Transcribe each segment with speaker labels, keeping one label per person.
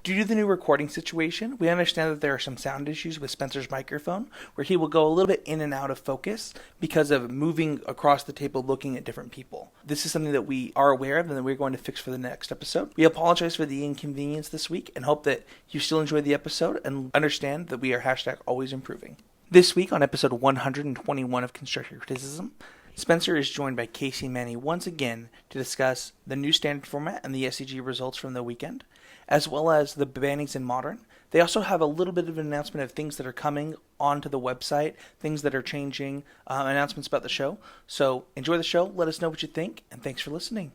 Speaker 1: Due to the new recording situation, we understand that there are some sound issues with Spencer's microphone, where he will go a little bit in and out of focus because of moving across the table looking at different people. This is something that we are aware of and that we're going to fix for the next episode. We apologize for the inconvenience this week and hope that you still enjoy the episode and understand that we are #always improving. This week on episode 121 of Constructive Criticism, Spencer is joined by Casey and Manny once again to discuss the new standard format and the SCG results from the weekend, as well as the bannings in Modern. They also have a little bit of an announcement of things that are coming onto the website, things that are changing, announcements about the show. So enjoy the show, let us know what you think, and thanks for listening.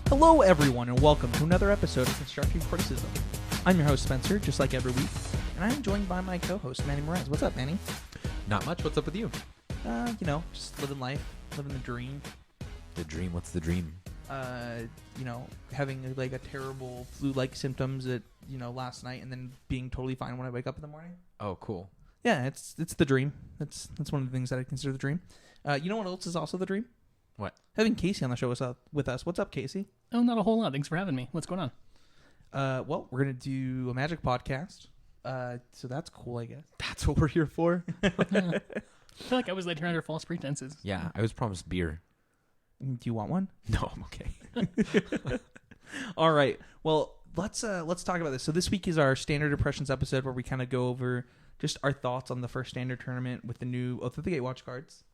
Speaker 2: Hello everyone and welcome to another episode of Constructive Criticism. I'm your host Spencer, just like every week, and I'm joined by my co-host Manny Morez. What's up, Manny?
Speaker 3: Not much. What's up with you?
Speaker 2: Just living life, living the dream.
Speaker 3: The dream? What's the dream?
Speaker 2: Having like a terrible flu-like symptoms last night and then being totally fine when I wake up in the morning.
Speaker 3: Oh, cool.
Speaker 2: Yeah, it's the dream. That's one of the things that I consider the dream. You know what else is also the dream?
Speaker 3: What?
Speaker 2: Having Casey on the show with us. What's up, Casey?
Speaker 4: Oh, not a whole lot. Thanks for having me. What's going on?
Speaker 2: Well, we're going to do a Magic podcast. So that's cool, I guess.
Speaker 3: That's what we're here for?
Speaker 4: I feel like I was led here under false pretenses.
Speaker 3: Yeah, I was promised beer.
Speaker 2: Do you want one?
Speaker 3: No, I'm okay.
Speaker 2: All right. Well, let's talk about this. So this week is our Standard Impressions episode where we kind of go over just our thoughts on the first Standard tournament with the new Oath of the Gatewatch cards.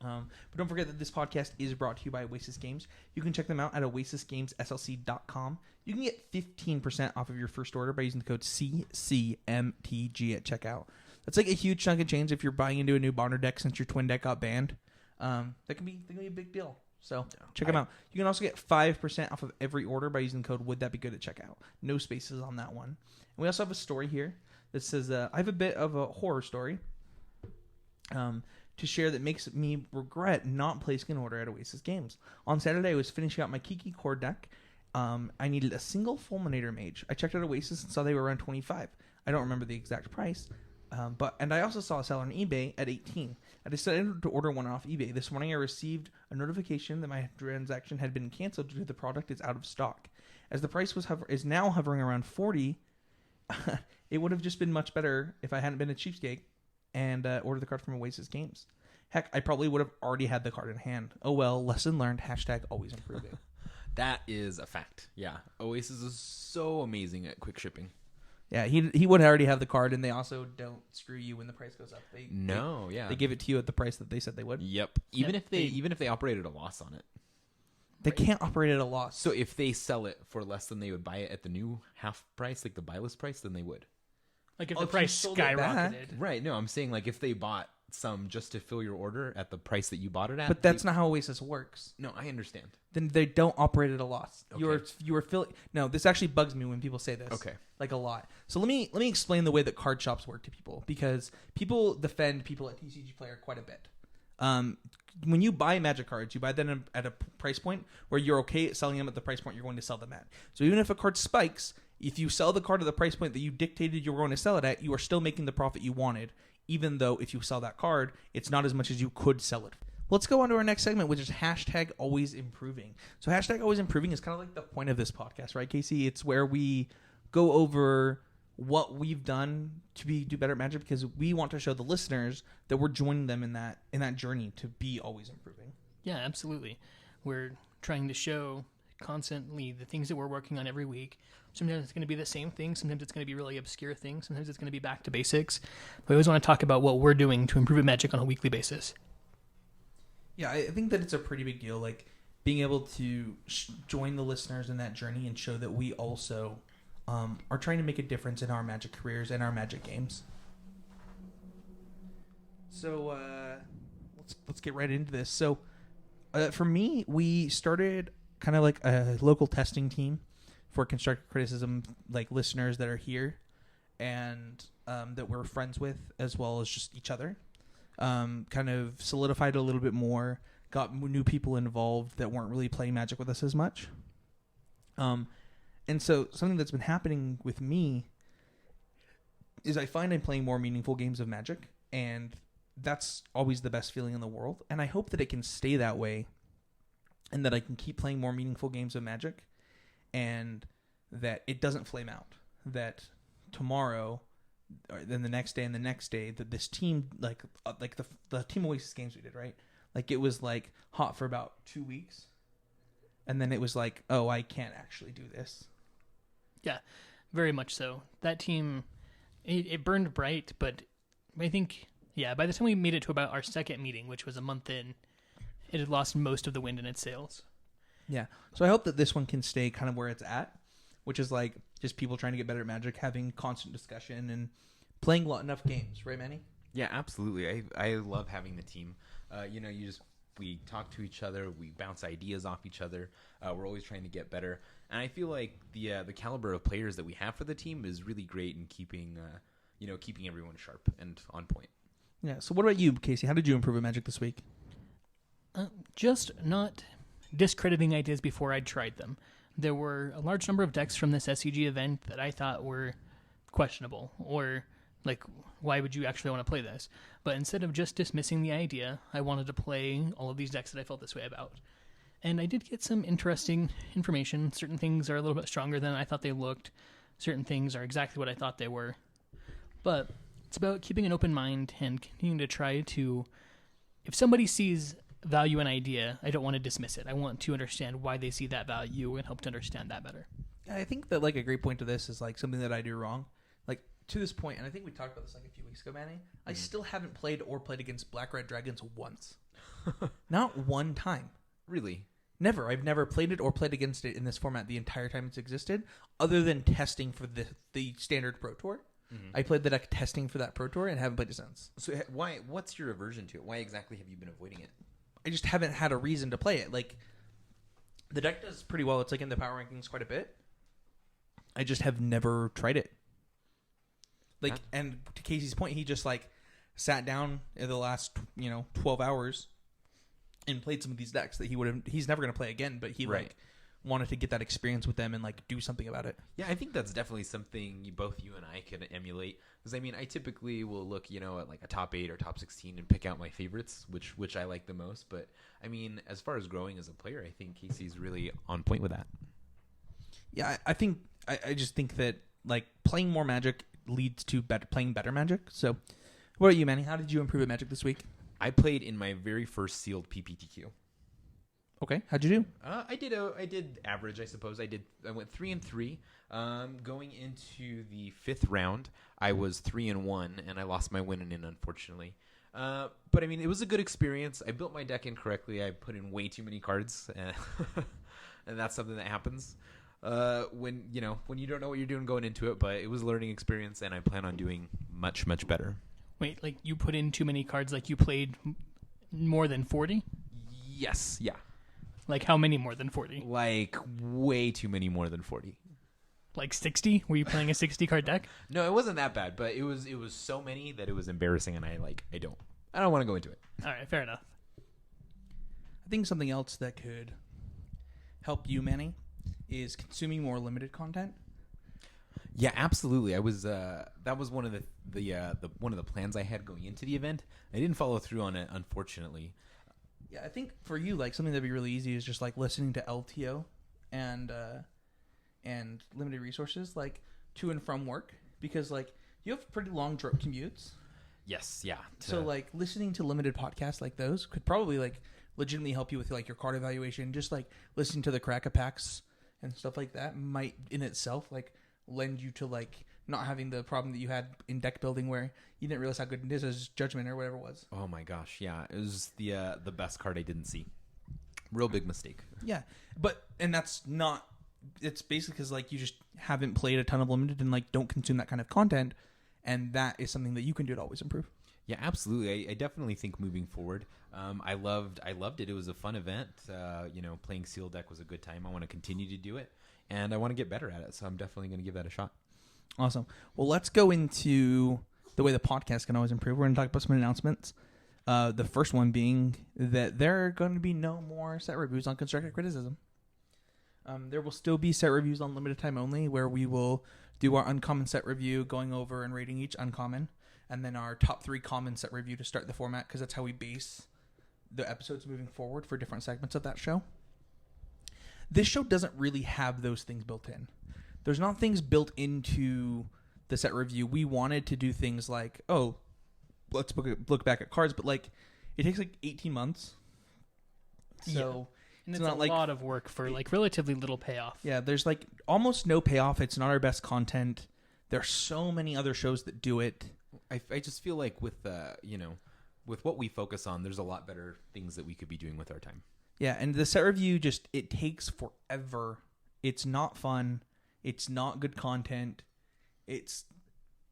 Speaker 2: But don't forget that this podcast is brought to you by Oasis Games. You can check them out at oasisgamesslc.com. You can get 15% off of your first order by using the code CCMTG at checkout. That's like a huge chunk of change if you're buying into a new Bonner deck since your twin deck got banned. That can be a big deal. So check them out. You can also get 5% off of every order by using the code Would That Be Good at checkout. No spaces on that one. And we also have a story here that says I have a bit of a horror story. To share that makes me regret not placing an order at Oasis Games. On Saturday, I was finishing out my Kiki core deck. I needed a single Fulminator Mage. I checked out Oasis and saw they were around 25. I don't remember the exact price, and I also saw a seller on eBay at 18. I decided to order one off eBay. This morning, I received a notification that my transaction had been canceled due to the product is out of stock. As the price is now hovering around 40, it would have just been much better if I hadn't been a cheapskate and order the card from Oasis Games. Heck, I probably would have already had the card in hand. Oh well, lesson learned, #always improving.
Speaker 3: That is a fact. Yeah, Oasis is so amazing at quick shipping.
Speaker 2: Yeah, he would already have the card, and they also don't screw you when the price goes up. They give it to you at the price that they said they would.
Speaker 3: Yep. Even if they operated a loss on it.
Speaker 2: They can't operate at a loss.
Speaker 3: So if they sell it for less than they would buy it at the new half price, like the buy list price, then they would.
Speaker 4: Like if the price skyrocketed.
Speaker 3: Right. No, I'm saying like if they bought some just to fill your order at the price that you bought it at.
Speaker 2: But that's not how Oasis works.
Speaker 3: No, I understand.
Speaker 2: Then they don't operate at a loss.
Speaker 3: Okay.
Speaker 2: You are filling. No, this actually bugs me when people say this.
Speaker 3: Okay.
Speaker 2: Like a lot. So let me explain the way that card shops work to people, because people defend people at TCG Player quite a bit. When you buy Magic cards, you buy them at a price point where you're okay at selling them at the price point you're going to sell them at. So even if a card spikes, if you sell the card at the price point that you dictated you were going to sell it at, you are still making the profit you wanted, even though if you sell that card, it's not as much as you could sell it. Let's go on to our next segment, which is #always improving. So #always improving is kind of like the point of this podcast, right, Casey? It's where we go over what we've done to do better at Magic, because we want to show the listeners that we're joining them in that journey to be always improving.
Speaker 4: Yeah, absolutely. We're trying to show constantly the things that we're working on every week, Sometimes it's going to be the same thing. Sometimes it's going to be really obscure things. Sometimes it's going to be back to basics. But we always want to talk about what we're doing to improve at Magic on a weekly basis.
Speaker 2: Yeah, I think that it's a pretty big deal. Like being able to join the listeners in that journey and show that we also are trying to make a difference in our Magic careers and our Magic games. So let's get right into this. So for me, we started kind of like a local testing team for constructive criticism, like listeners that are here and that we're friends with, as well as just each other. Kind of solidified a little bit more, got new people involved that weren't really playing Magic with us as much. And so something that's been happening with me is I find I'm playing more meaningful games of Magic, and that's always the best feeling in the world. And I hope that it can stay that way and that I can keep playing more meaningful games of Magic and that it doesn't flame out. That tomorrow, or then the next day and the next day, that this team, like the Team Oasis games we did, right? Like it was like hot for about 2 weeks. And then it was like, oh, I can't actually do this.
Speaker 4: Yeah, very much so. That team, it burned bright, but I think, yeah, by the time we made it to about our second meeting, which was a month in, it had lost most of the wind in its sails.
Speaker 2: Yeah. So I hope that this one can stay kind of where it's at, which is like just people trying to get better at Magic, having constant discussion, and playing enough games. Right, Manny?
Speaker 3: Yeah, absolutely. I love having the team. We talk to each other, we bounce ideas off each other. We're always trying to get better, and I feel like the caliber of players that we have for the team is really great in keeping everyone sharp and on point.
Speaker 2: Yeah. So what about you, Casey? How did you improve at Magic this week?
Speaker 4: Just not discrediting ideas before I'd tried them. There were a large number of decks from this SCG event that I thought were questionable, or like, why would you actually want to play this? But instead of just dismissing the idea, I wanted to play all of these decks that I felt this way about. And I did get some interesting information. Certain things are a little bit stronger than I thought they looked. Certain things are exactly what I thought they were. But it's about keeping an open mind and continuing to try to, if somebody sees value in an idea, I don't want to dismiss it. I want to understand why they see that value and help to understand that better.
Speaker 2: I think that like a great point to this is like something that I do wrong. Like to this point, and I think we talked about this like a few weeks ago, Manny, I still haven't played against Black Red Dragons once. Not one time.
Speaker 3: Really?
Speaker 2: Never. I've never played it or played against it in this format the entire time it's existed, other than testing for the standard Pro Tour. Mm-hmm. I played the deck testing for that Pro Tour and haven't played it since.
Speaker 3: So what's your aversion to it? Why exactly have you been avoiding it?
Speaker 2: I just haven't had a reason to play it. Like, the deck does pretty well. It's like in the power rankings quite a bit. I just have never tried it. Like, and to Casey's point, he just like sat down in the last 12 hours and played some of these decks that he's never going to play again, but he like wanted to get that experience with them and like do something about it.
Speaker 3: Yeah, I think that's definitely something both you and I can emulate. Because I mean, I typically will look, at like a top 8 or top 16 and pick out my favorites, which I like the most. But I mean, as far as growing as a player, I think Casey's really on point with that.
Speaker 2: Yeah, I think I just think that like playing more Magic leads to playing better Magic. So, what about you, Manny? How did you improve at Magic this week?
Speaker 3: I played in my very first sealed PPTQ.
Speaker 2: Okay, how'd you do?
Speaker 3: I did average, I suppose. I went 3-3. Going into the 5th round, I was 3-1, and I lost my win in, unfortunately. But I mean, it was a good experience. I built my deck incorrectly. I put in way too many cards, and that's something that happens when you don't know what you're doing going into it. But it was a learning experience, and I plan on doing much, much better.
Speaker 4: Wait, like you put in too many cards? Like you played more than 40?
Speaker 3: Yes, yeah.
Speaker 4: Like how many more than 40?
Speaker 3: Like way too many more than 40.
Speaker 4: Like 60? Were you playing a 60 card deck?
Speaker 3: No, it wasn't that bad, but it was so many that it was embarrassing, and I don't want to go into it.
Speaker 4: All right, fair enough.
Speaker 2: I think something else that could help you, Manny, is consuming more limited content.
Speaker 3: Yeah, absolutely. I was that was one of the plans I had going into the event. I didn't follow through on it, unfortunately.
Speaker 2: Yeah, I think for you, like something that'd be really easy is just like listening to LTO and limited resources, like to and from work, because like you have pretty long commutes.
Speaker 3: Yes, yeah.
Speaker 2: So like listening to limited podcasts like those could probably like legitimately help you with like your card evaluation. Just like listening to the Crack-A-Packs and stuff like that might in itself like lend you to like not having the problem that you had in deck building where you didn't realize how good it is as Judgment or whatever it was.
Speaker 3: Oh my gosh, yeah, it was the best card I didn't see. Real big mistake.
Speaker 2: Yeah, and that's not. It's basically because like you just haven't played a ton of limited and like don't consume that kind of content, and that is something that you can do to always improve.
Speaker 3: Yeah, absolutely. I definitely think moving forward, I loved it. It was a fun event. Playing Seal Deck was a good time. I want to continue to do it, and I want to get better at it. So I'm definitely going to give that a shot.
Speaker 2: Awesome. Well, let's go into the way the podcast can always improve. We're going to talk about some announcements. The first one being that there are going to be no more set reviews on constructive criticism. There will still be set reviews on limited time only, where we will do our uncommon set review, going over and rating each uncommon, and then our top 3 common set review to start the format, because that's how we base the episodes moving forward for different segments of that show. This show doesn't really have those things built in. There's not things built into the set review. We wanted to do things like, let's look back at cards, but like it takes like 18 months. So
Speaker 4: and it's not a lot of work for like relatively little payoff.
Speaker 2: Yeah, there's like almost no payoff. It's not our best content. There are so many other shows that do it.
Speaker 3: I just feel like with what we focus on, there's a lot better things that we could be doing with our time.
Speaker 2: Yeah, and the set review it takes forever. It's not fun. It's not good content. It's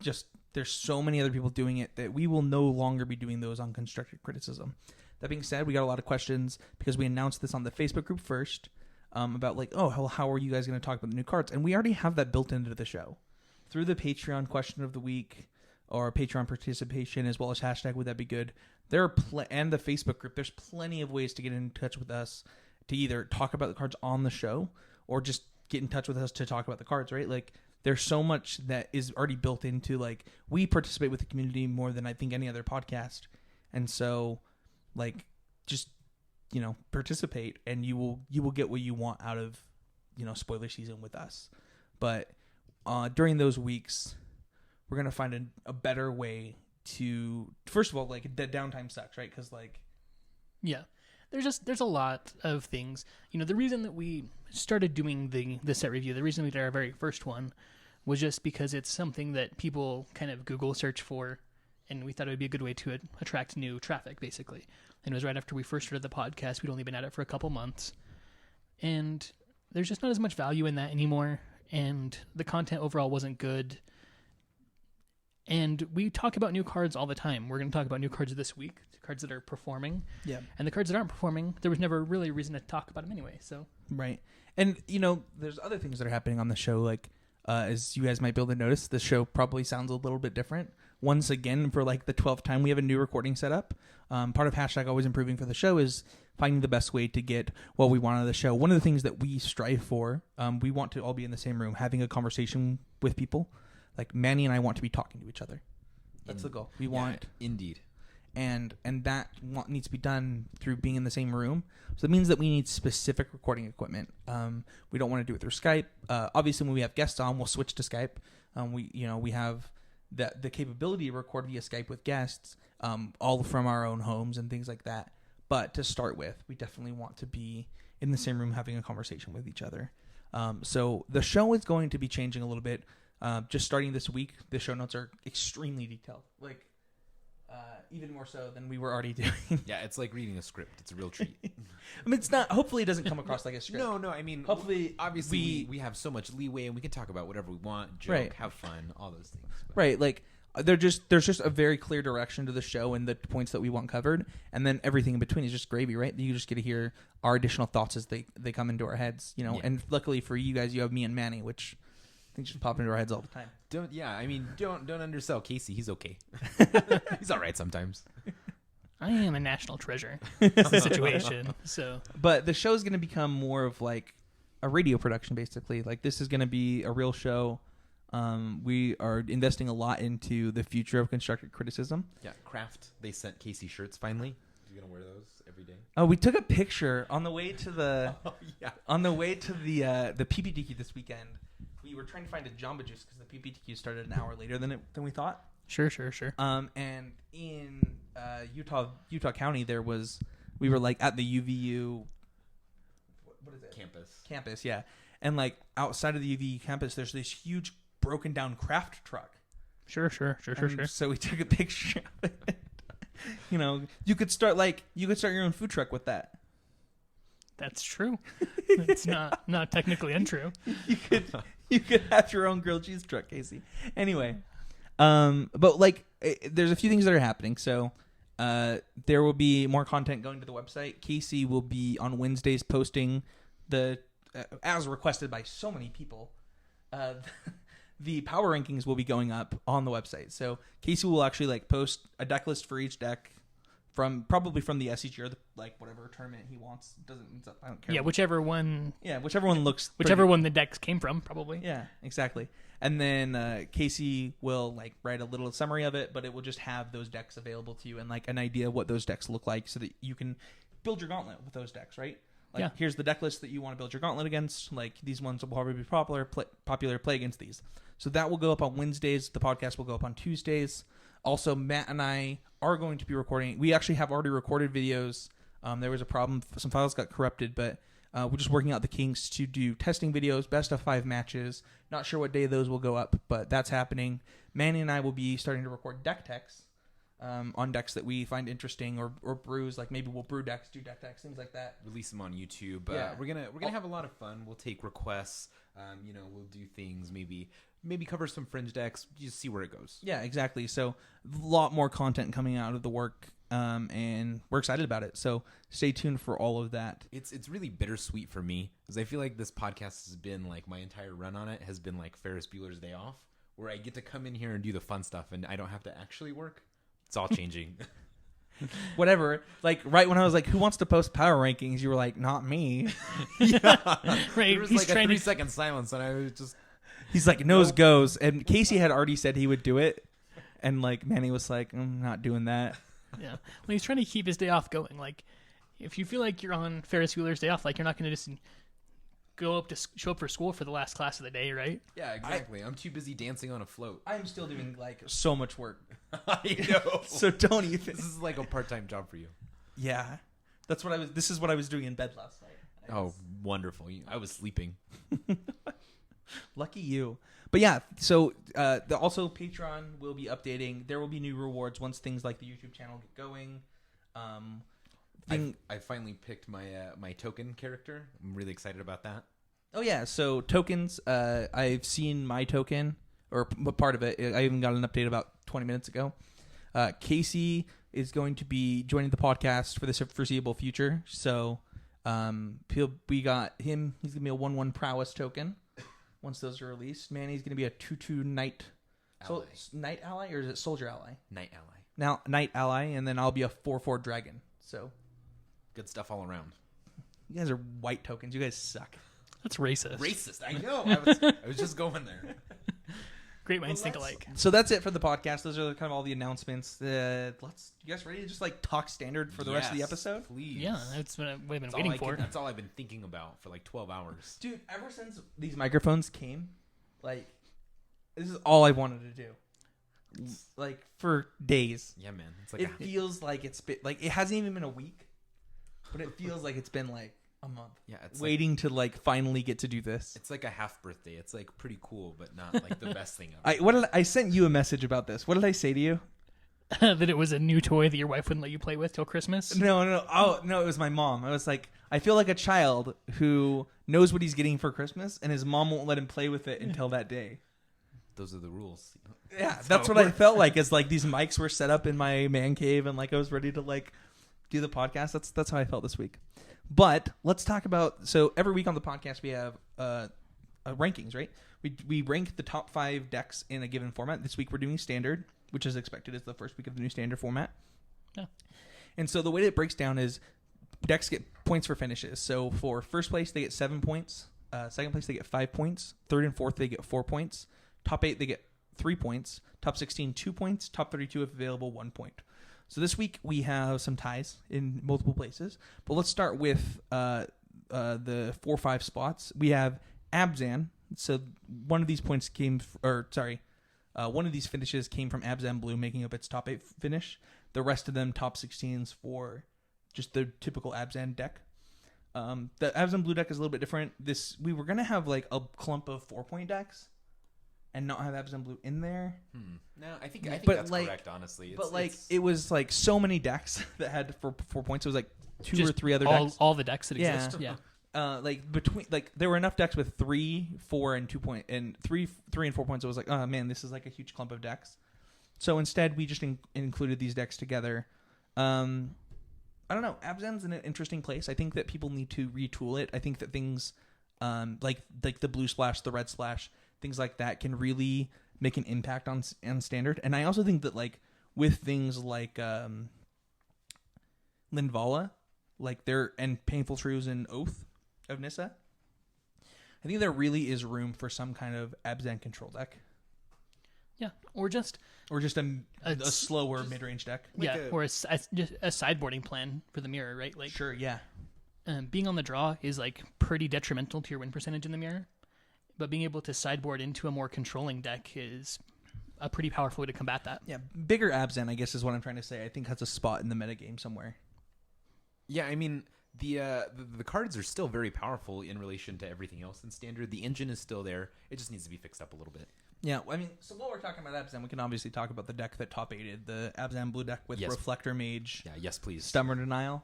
Speaker 2: just there's so many other people doing it that we will no longer be doing those on constructive criticism. That being said, we got a lot of questions because we announced this on the Facebook group first about like, how are you guys going to talk about the new cards? And we already have that built into the show through the Patreon question of the week or Patreon participation, as well as hashtag would that be good. There are and the Facebook group. There's plenty of ways to get in touch with us to either talk about the cards on the show or just get in touch with us to talk about the cards. Right? Like there's so much that is already built into like we participate with the community more than I think any other podcast, and so like just participate and you will get what you want out of spoiler season with us. But during those weeks, we're gonna find a better way to, first of all, like the downtime sucks, right? Because like
Speaker 4: there's a lot of things. The reason that we started doing the set review, the reason we did our very first one was just because it's something that people kind of Google search for, and we thought it would be a good way to attract new traffic, basically. And it was right after we first started the podcast. We'd only been at it for a couple months, and there's just not as much value in that anymore, and the content overall wasn't good. And we talk about new cards all the time. We're going to talk about new cards this week, cards that are performing.
Speaker 2: Yeah.
Speaker 4: And the cards that aren't performing, there was never really a reason to talk about them anyway. So
Speaker 2: right. And, there's other things that are happening on the show. Like, as you guys might be able to notice, the show probably sounds a little bit different. Once again, for like the 12th time, we have a new recording set up. Part of hashtag always improving for the show is finding the best way to get what we want out of the show. One of the things that we strive for, we want to all be in the same room, having a conversation with people. Like Manny and I want to be talking to each other. That's the goal. We want
Speaker 3: indeed,
Speaker 2: and that needs to be done through being in the same room. So it means that we need specific recording equipment. We don't want to do it through Skype. Obviously, when we have guests on, we'll switch to Skype. We have the capability to record via Skype with guests, all from our own homes and things like that. But to start with, we definitely want to be in the same room having a conversation with each other. So the show is going to be changing a little bit. Just starting this week, the show notes are extremely detailed, like even more so than we were already doing.
Speaker 3: Yeah, it's like reading a script. It's a real treat.
Speaker 2: I mean, it's not. Hopefully, it doesn't come across like a script.
Speaker 3: No. I mean,
Speaker 2: hopefully,
Speaker 3: obviously, we have so much leeway, and we can talk about whatever we want, joke,
Speaker 2: right.
Speaker 3: Have fun, all those things. But.
Speaker 2: Right, like there's just a very clear direction to the show and the points that we want covered, and then everything in between is just gravy, right? You just get to hear our additional thoughts as they come into our heads,
Speaker 3: Yeah.
Speaker 2: And luckily for you guys, you have me and Manny, which I think just pop into our heads all the time.
Speaker 3: Don't undersell Casey. He's okay. He's all right sometimes.
Speaker 4: I am a national treasure in this situation. So,
Speaker 2: but the show is going to become more of like a radio production, basically. Like this is going to be a real show. We are investing a lot into the future of constructive criticism.
Speaker 3: Yeah, Kraft. They sent Casey shirts finally. You gonna wear those every day?
Speaker 2: Oh, we took a picture on the way to the on the PPTQ this weekend. We were trying to find a Jamba Juice because the PPTQ started an hour later than we thought.
Speaker 4: Sure.
Speaker 2: And in Utah County, we were like at the UVU. What is it?
Speaker 3: Campus.
Speaker 2: Yeah. And like outside of the UV campus, there's this huge broken down craft truck.
Speaker 4: Sure.
Speaker 2: And so we took a picture of it. You know, you could start your own food truck with that.
Speaker 4: That's true. It's not technically untrue.
Speaker 2: You could have your own grilled cheese truck, Casey. Anyway, but like, there's a few things that are happening. So, there will be more content going to the website. Casey will be on Wednesdays posting the, as requested by so many people, the power rankings will be going up on the website. So Casey will actually like post a deck list for each deck probably from the SCG or whatever tournament he wants. I don't care.
Speaker 4: Yeah, whichever one.
Speaker 2: Yeah, whichever one looks.
Speaker 4: Whichever one the decks came from, probably.
Speaker 2: Yeah, exactly. And then Casey will like write a little summary of it, but it will just have those decks available to you and like an idea of what those decks look like, so that you can build your gauntlet with those decks, right? Like,
Speaker 4: yeah.
Speaker 2: Here's the deck list that you want to build your gauntlet against. Like, these ones will probably be popular. Play against these. So that will go up on Wednesdays. The podcast will go up on Tuesdays. Also, Matt and I are going to be recording. We actually have already recorded videos. There was a problem. Some files got corrupted, but we're just working out the kinks to do testing videos, best of 5 matches. Not sure what day those will go up, but that's happening. Manny and I will be starting to record deck techs on decks that we find interesting, or brews. Like maybe we'll brew decks, do deck techs, things like that.
Speaker 3: Release them on YouTube.
Speaker 2: Yeah.
Speaker 3: We're gonna have a lot of fun. We'll take requests. We'll do things. Maybe cover some fringe decks. Just see where it goes.
Speaker 2: Yeah, exactly. So a lot more content coming out of the work, and we're excited about it. So stay tuned for all of that.
Speaker 3: It's really bittersweet for me, because I feel like this podcast has been like, my entire run on it has been like Ferris Bueller's Day Off, where I get to come in here and do the fun stuff, and I don't have to actually work. It's all changing.
Speaker 2: Whatever. Like right when I was like, "Who wants to post power rankings?" You were like, "Not me."
Speaker 4: Right.
Speaker 3: There was like a 3-second silence, and I was just.
Speaker 2: He's like, "Nose goes," and Casey had already said he would do it, and like Manny was like, "I'm not doing that."
Speaker 4: Yeah. Well, he's trying to keep his day off going. Like, if you feel like you're on Ferris Bueller's Day Off, like you're not going to just show up for school for the last class of the day, right?
Speaker 3: Yeah, exactly. I'm too busy dancing on a float.
Speaker 2: I'm still doing like so much work.
Speaker 3: I know.
Speaker 2: So don't even.
Speaker 3: This is like a part-time job for you.
Speaker 2: Yeah, this is what I was doing in bed last night.
Speaker 3: Oh, wonderful! I was sleeping.
Speaker 2: Lucky you. But yeah, so also Patreon will be updating. There will be new rewards once things like the YouTube channel get going.
Speaker 3: I finally picked my token character. I'm really excited about that.
Speaker 2: Oh yeah, so tokens. I've seen my token, or part of it. I even got an update about 20 minutes ago. Casey is going to be joining the podcast for the foreseeable future. So we got him. He's gonna be a 1/1 prowess token. Once those are released, Manny's going to be a 2/2 knight.
Speaker 3: Ally.
Speaker 2: Knight ally, or is it soldier ally?
Speaker 3: Knight ally.
Speaker 2: Now knight ally, and then I'll be a 4/4 dragon. So
Speaker 3: good stuff all around.
Speaker 2: You guys are white tokens. You guys suck.
Speaker 4: That's racist.
Speaker 3: Racist. I know. I was just going there.
Speaker 4: Great minds think alike.
Speaker 2: So that's it for the podcast. Those are kind of all the announcements. You guys ready to just like talk standard for the rest of the episode?
Speaker 3: Please.
Speaker 4: Yeah, that's what we've been waiting for.
Speaker 3: That's all I've been thinking about for like 12 hours.
Speaker 2: Dude, ever since these microphones came, like, this is all I wanted to do. Like, for days.
Speaker 3: Yeah, man. It's like
Speaker 2: it feels like it's been, like, it hasn't even been a week, but it feels like it's been like a month.
Speaker 3: Yeah, it's
Speaker 2: waiting to like finally get to do this.
Speaker 3: It's like a half birthday. It's like pretty cool, but not like the best thing ever.
Speaker 2: I sent you a message about this. What did I say to you?
Speaker 4: That it was a new toy that your wife wouldn't let you play with till Christmas?
Speaker 2: No. Oh, no, it was my mom. I was like, I feel like a child who knows what he's getting for Christmas, and his mom won't let him play with it until that day.
Speaker 3: Those are the rules.
Speaker 2: Yeah, that's what I felt like. Is like these mics were set up in my man cave, and like I was ready to like do the podcast. That's how I felt this week. But let's talk about. So every week on the podcast we have rankings, right? We rank the top 5 decks in a given format. This week we're doing standard, which is expected as the first week of the new standard format.
Speaker 4: Yeah.
Speaker 2: And so the way that it breaks down is decks get points for finishes. So for first place they get 7 points. Second place they get 5 points. Third and fourth they get 4 points. Top 8 they get 3 points. Top 16 2 points. Top 32 if available 1 point. So this week we have some ties in multiple places. But let's start with the 4-5 spots. We have Abzan. So one of these points one of these finishes came from Abzan Blue, making up its top 8 finish. The rest of them top 16s for just the typical Abzan deck. The Abzan Blue deck is a little bit different. We were gonna have like a clump of 4-point decks, and not have Abzan Blue in there.
Speaker 3: No, I think
Speaker 2: But,
Speaker 3: that's
Speaker 2: like-
Speaker 3: correct. Honestly,
Speaker 2: But like it was like so many decks that had 4 points. It was like 2 or
Speaker 4: Just
Speaker 2: 3 other decks.
Speaker 4: all the decks that
Speaker 2: Yeah.
Speaker 4: exist. Yeah.
Speaker 2: Like between there were enough decks with 3, 4, and 2 point and 3 and 4 points. It was like, oh man, this is like a huge clump of decks. So instead, we just included these decks together. I don't know. Abzan's in an interesting place. I think that people need to retool it. I think that things like the blue splash, the red splash, things like that can really make an impact on standard. And I also think that like with things like Linvala, like and Painful Truths and Oath of Nissa, I think there really is room for some kind of Abzan control deck.
Speaker 4: Yeah. Or just
Speaker 2: a slower mid-range deck.
Speaker 4: or just a sideboarding plan for the mirror, right? Like
Speaker 2: Sure, yeah.
Speaker 4: being on the draw is like pretty detrimental to your win percentage in the mirror, but being able to sideboard into a more controlling deck is a pretty powerful way to combat that.
Speaker 2: Yeah, bigger Abzan, I guess, is what I'm trying to say. I think has a spot in the metagame somewhere.
Speaker 3: Yeah, I mean the cards are still very powerful in relation to everything else in standard. The engine is still there. It just needs to be fixed up a little bit.
Speaker 2: Yeah, I mean, so while we're talking about Abzan, we can obviously talk about the deck that top 8'd, the Abzan Blue deck with
Speaker 3: Yes.
Speaker 2: Reflector Mage,
Speaker 3: Yeah, yes, please.
Speaker 2: Stubborn Denial.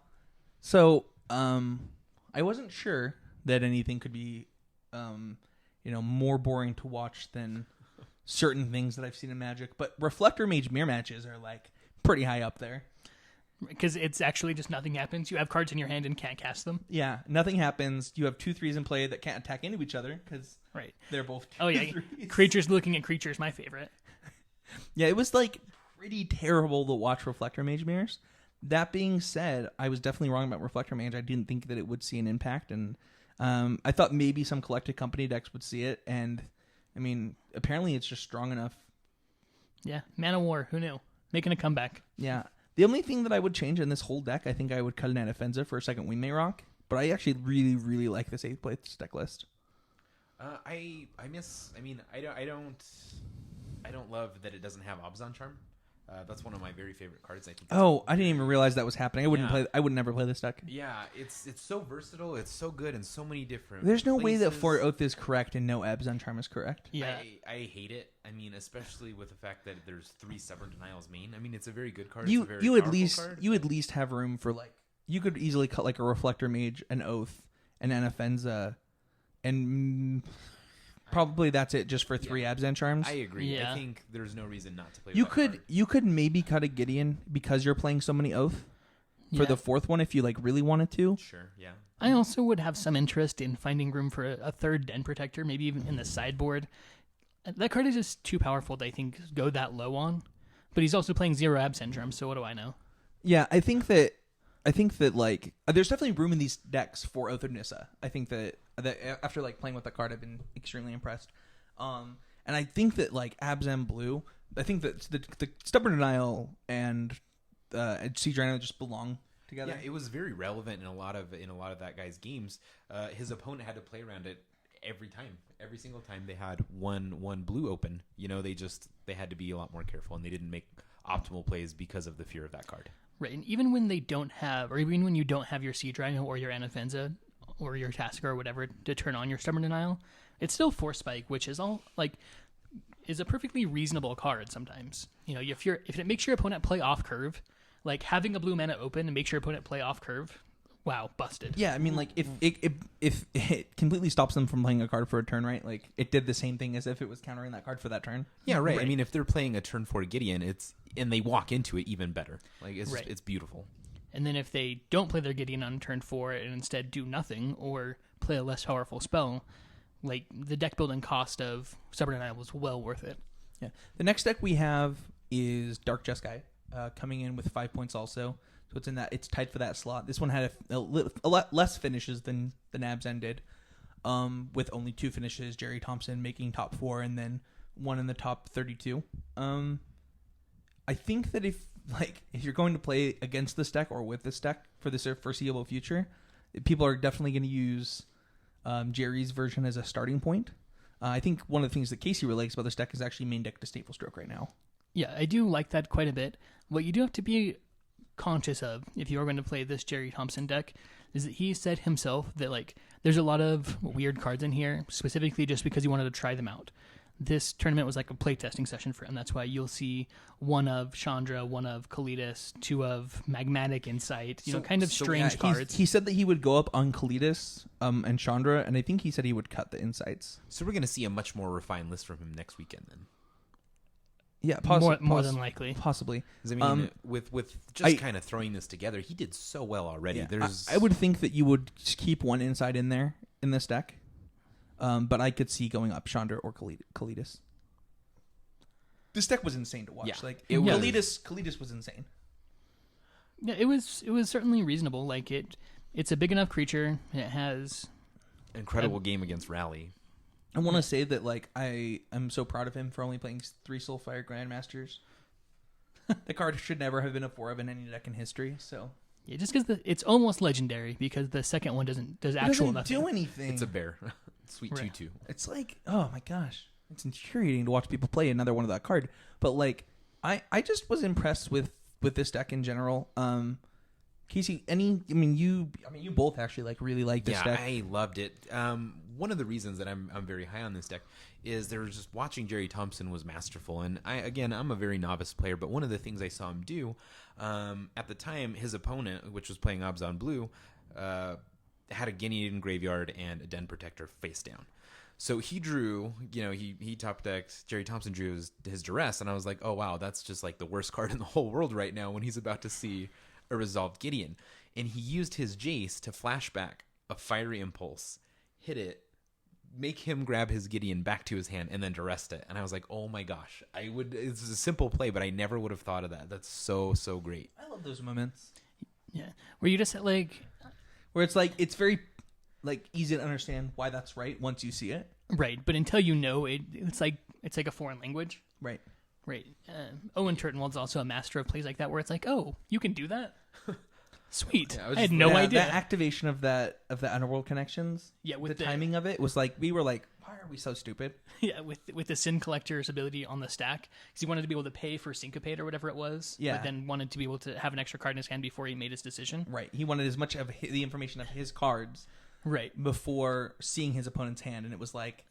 Speaker 2: So, I wasn't sure that anything could be, more boring to watch than certain things that I've seen in Magic, but Reflector Mage mirror matches are like pretty high up there.
Speaker 4: Because it's actually just nothing happens. You have cards in your hand and can't cast them.
Speaker 2: Yeah, nothing happens. You have 2/3s in play that can't attack into each other because
Speaker 4: Right.
Speaker 2: they're both 2/3s.
Speaker 4: Oh yeah, creatures looking at creatures, my favorite.
Speaker 2: Yeah, it was like pretty terrible to watch Reflector Mage mirrors. That being said, I was definitely wrong about Reflector Mage. I didn't think that it would see an impact, and I thought maybe some collected company decks would see it. And I mean, apparently it's just strong enough.
Speaker 4: Yeah, Man of War. Who knew? Making a comeback.
Speaker 2: Yeah. The only thing that I would change in this whole deck, I think I would cut an Anafenza for a second Wingmate Rock. But I actually really, really like this 8th place deck list.
Speaker 3: I don't love that it doesn't have Abzan Charm. That's one of my very favorite cards. I think.
Speaker 2: Oh, I didn't even realize that was happening.
Speaker 3: Yeah.
Speaker 2: I would never play this deck.
Speaker 3: Yeah, it's so versatile. It's so good in so many different.
Speaker 2: There's no way that
Speaker 3: places.
Speaker 2: Fort Oath is correct and no Abzan Charm is correct.
Speaker 4: Yeah.
Speaker 3: I hate it. I mean, especially with the fact that there's 3 Stubborn Denials main. I mean, it's a very good card.
Speaker 2: You
Speaker 3: it's a very
Speaker 2: you at
Speaker 3: powerful
Speaker 2: least
Speaker 3: card,
Speaker 2: you at
Speaker 3: but-
Speaker 2: least have room for like you could easily cut like a Reflector Mage, an Oath, an Anafenza, and probably that's it just for 3 Abzan Charms.
Speaker 3: I agree.
Speaker 4: Yeah.
Speaker 3: I think there's no reason not to play.
Speaker 2: You
Speaker 3: with that
Speaker 2: could
Speaker 3: card.
Speaker 2: you could maybe cut a Gideon because you're playing so many Oath for
Speaker 4: Yeah.
Speaker 2: the 4th one if you like really wanted to.
Speaker 3: Sure. Yeah.
Speaker 4: I also would have some interest in finding room for a third Den Protector, maybe even in the sideboard. That card is just too powerful to, I think, go that low on. But he's also playing 0 Absent Charms, so what do I know?
Speaker 2: Yeah, I think that like there's definitely room in these decks for Oath of Nissa. I think that after like playing with the card, I've been extremely impressed. And I think that like Abzan Blue, I think that the Stubborn Denial and Siege Rhino just belong together.
Speaker 3: Yeah, it was very relevant in a lot of that guy's games. His opponent had to play around it every single time they had one blue open. You know, they had to be a lot more careful, and they didn't make optimal plays because of the fear of that card.
Speaker 4: Right, and even when they don't have, or even when you don't have your Siege Rhino or your Anafenza or your Tasker or whatever to turn on your Stubborn Denial, it's still Force Spike, which is all like is a perfectly reasonable card sometimes. You know, if it makes your opponent play off curve, like having a blue mana open and makes your opponent play off curve, wow, busted.
Speaker 2: Yeah, I mean, like if it completely stops them from playing a card for a turn, right? Like it did the same thing as if it was countering that card for that turn.
Speaker 3: Yeah, right. I mean, if they're playing a turn 4 Gideon, and they walk into it even better. Like it's beautiful.
Speaker 4: And then if they don't play their Gideon on turn 4 and instead do nothing or play a less powerful spell, like the deck building cost of Stubborn Denial was well worth it.
Speaker 2: Yeah. The next deck we have is Dark Jeskai, coming in with 5 points also. So it's tied for that slot. This one had a lot less finishes than Abzan did, with only 2 finishes. Jerry Thompson making top 4 and then 1 in the top 32. I think that if you're going to play against this deck or with this deck for the foreseeable future, people are definitely going to use Jerry's version as a starting point. I think one of the things that Casey really likes about this deck is actually main deck to Stateful Stroke right now.
Speaker 4: Yeah, I do like that quite a bit. What you do have to be conscious of if you are going to play this Jerry Thompson deck is that he said himself that like there's a lot of weird cards in here, specifically just because he wanted to try them out. This tournament was like a playtesting session for him. That's why you'll see one of Chandra, one of Kalidas, two of Magmatic Insight, kind of strange cards.
Speaker 2: He said that he would go up on Kalidas and Chandra, and I think he said he would cut the Insights.
Speaker 3: So we're going to see a much more refined list from him next weekend then.
Speaker 4: Yeah, more than likely.
Speaker 2: Possibly.
Speaker 3: I mean, with just kind of throwing this together, he did so well already.
Speaker 2: Yeah, I would think that you would just keep one Insight in there in this deck. But I could see going up Chandra or Kalidas. This deck was insane to watch.
Speaker 3: Yeah,
Speaker 2: like
Speaker 3: Kalidas
Speaker 2: was insane.
Speaker 4: Yeah, it was certainly reasonable. Like it's a big enough creature. It has
Speaker 3: incredible game against Rally.
Speaker 2: I want to say that like I am so proud of him for only playing 3 Soulfire Grandmasters. The card should never have been a 4 of in any deck in history. So
Speaker 4: yeah, just because it's almost legendary because the second one does actual nothing.
Speaker 2: Do anything.
Speaker 3: It's a bear. Sweet 2/2.
Speaker 2: It's like, oh my gosh, it's infuriating to watch people play another one of that card. But like, I just was impressed with this deck in general. Casey, you both actually like really like this deck.
Speaker 3: Yeah, I loved it. One of the reasons that I'm very high on this deck is there was just watching Jerry Thompson was masterful, and I'm a very novice player, but one of the things I saw him do at the time, his opponent, which was playing Obzon Blue, had a Guinea in graveyard and a Den Protector face down. So he drew, he top decked, Jerry Thompson drew his Duress, and I was like, oh wow, that's just like the worst card in the whole world right now when he's about to see a resolved Gideon. And he used his Jace to flashback a Fiery Impulse, hit it, make him grab his Gideon back to his hand, and then Duress it. And I was like, oh my gosh, it's a simple play, but I never would have thought of that. That's so great.
Speaker 2: I love those moments.
Speaker 4: Yeah. Where you just like...
Speaker 2: Where it's like, it's very like easy to understand why that's right once you see it.
Speaker 4: Right, but until you know it, it's like a foreign language.
Speaker 2: Right.
Speaker 4: Right. Owen Turtenwald's also a master of plays like that, where it's like, oh, you can do that? Sweet. Yeah, I had no idea.
Speaker 2: That activation of the Underworld connections.
Speaker 4: Yeah, with
Speaker 2: the timing of it was like, we were like, why are we so stupid?
Speaker 4: Yeah, with the Sin Collector's ability on the stack, because he wanted to be able to pay for Syncopate or whatever it was.
Speaker 2: Yeah.
Speaker 4: But then wanted to be able to have an extra card in his hand before he made his decision.
Speaker 2: Right. He wanted as much of the information of his cards.
Speaker 4: Right.
Speaker 2: Before seeing his opponent's hand, and it was like,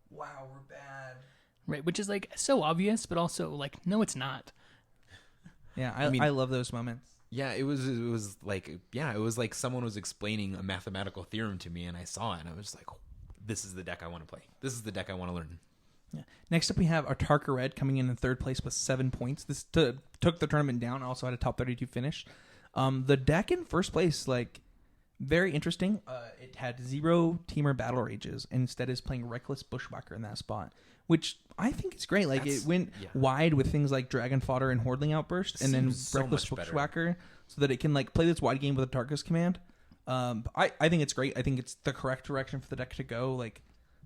Speaker 2: wow, we're bad.
Speaker 4: Right, which is like so obvious, but also like, no, it's not.
Speaker 2: Yeah, I love those moments.
Speaker 3: Yeah, it was like someone was explaining a mathematical theorem to me, and I saw it, and I was like, this is the deck I want to play. This is the deck I want to learn.
Speaker 2: Yeah. Next up, we have our Tarka Red coming in third place with 7 points. This took the tournament down. Also had a top 32 finish. The deck in first place, like, very interesting. It had 0 Teamer Battle Rages, and instead is playing Reckless Bushwhacker in that spot, which I think is great. Like, it went wide with things like Dragon Fodder and Hordling Outburst, and then Reckless Bushwhacker, so that it can like play this wide game with a Tarkus command. I think it's great. I think it's the correct direction for the deck to go. Like,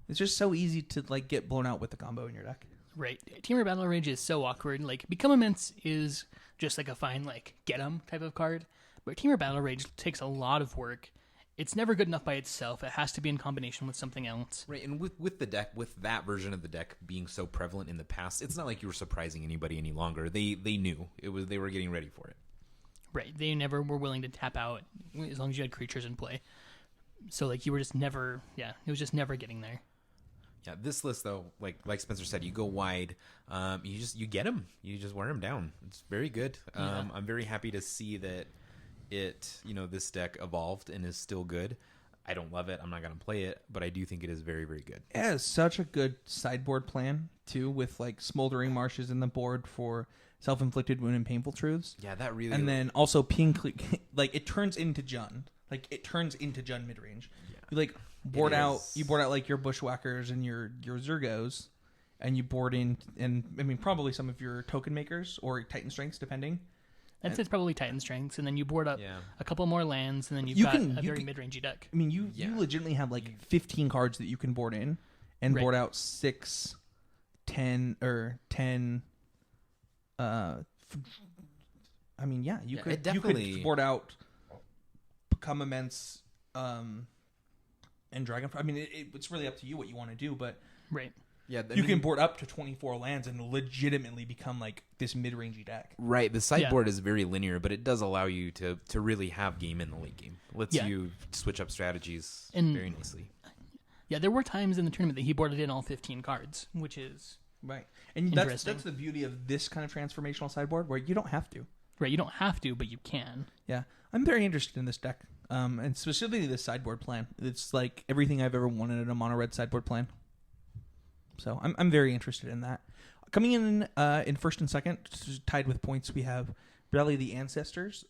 Speaker 2: it's just so easy to like get blown out with the combo in your deck.
Speaker 4: Right. Teamer Battle Rage is so awkward. Like, Become Immense is just like a fine like get 'em type of card. But Teamer Battle Rage takes a lot of work. It's never good enough by itself. It has to be in combination with something else.
Speaker 3: Right, and with the deck, with that version of the deck being so prevalent in the past, it's not like you were surprising anybody any longer. They knew they were getting ready for it.
Speaker 4: Right, they never were willing to tap out as long as you had creatures in play. So like you were just never, it was just never getting there.
Speaker 3: Yeah, this list though, like Spencer said, you go wide, you get him, you just wear him down. It's very good. I'm very happy to see that this deck evolved and is still good. I don't love it. I'm not going to play it, but I do think it is very, very good.
Speaker 2: Yeah, it's such a good sideboard plan too, with like Smoldering Marshes in the board for Self-Inflicted Wound and Painful Truths.
Speaker 3: Yeah, that really.
Speaker 2: And then also pink, like it turns into Jund. Like it turns into Jund midrange. Yeah. You like board out like your Bushwhackers and your Zergos, and you board in, and I mean probably some of your Token Makers or Titan Strengths, depending.
Speaker 4: It's probably Titan Strengths, and then you board up a couple more lands, and then you've got a very mid-rangey deck.
Speaker 2: I mean, you legitimately have like 15 cards that you can board in, and board out 6, 10, or 10. I mean, you could board out Become Immense, and Dragon. I mean, it's really up to you what you want to do, but
Speaker 4: right.
Speaker 3: Yeah,
Speaker 2: you can board up to 24 lands and legitimately become like this mid-rangey deck.
Speaker 3: Right, the sideboard is very linear, but it does allow you to really have game in the late game. Lets you switch up strategies very nicely.
Speaker 4: Yeah, there were times in the tournament that he boarded in all 15 cards, which is
Speaker 2: right. And that's the beauty of this kind of transformational sideboard, where you don't have to.
Speaker 4: Right, you don't have to, but you can.
Speaker 2: Yeah, I'm very interested in this deck, and specifically this sideboard plan. It's like everything I've ever wanted in a mono-red sideboard plan. So I'm very interested in that. Coming in first and second, tied with points, we have Rally the Ancestors.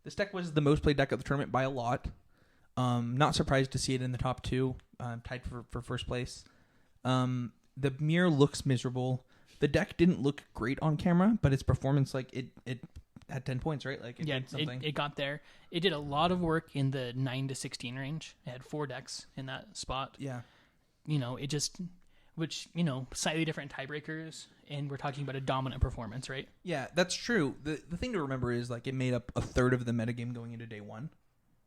Speaker 2: This deck was the most played deck of the tournament by a lot. Not surprised to see it in the top two, tied for first place. The mirror looks miserable. The deck didn't look great on camera, but its performance, like it had 10 points, right? Like it did something.
Speaker 4: It got there. It did a lot of work in the 9 to 16 range. It had 4 decks in that spot.
Speaker 2: Yeah.
Speaker 4: Slightly different tiebreakers, and we're talking about a dominant performance, right?
Speaker 2: Yeah, that's true. The thing to remember is like it made up a third of the metagame going into day one.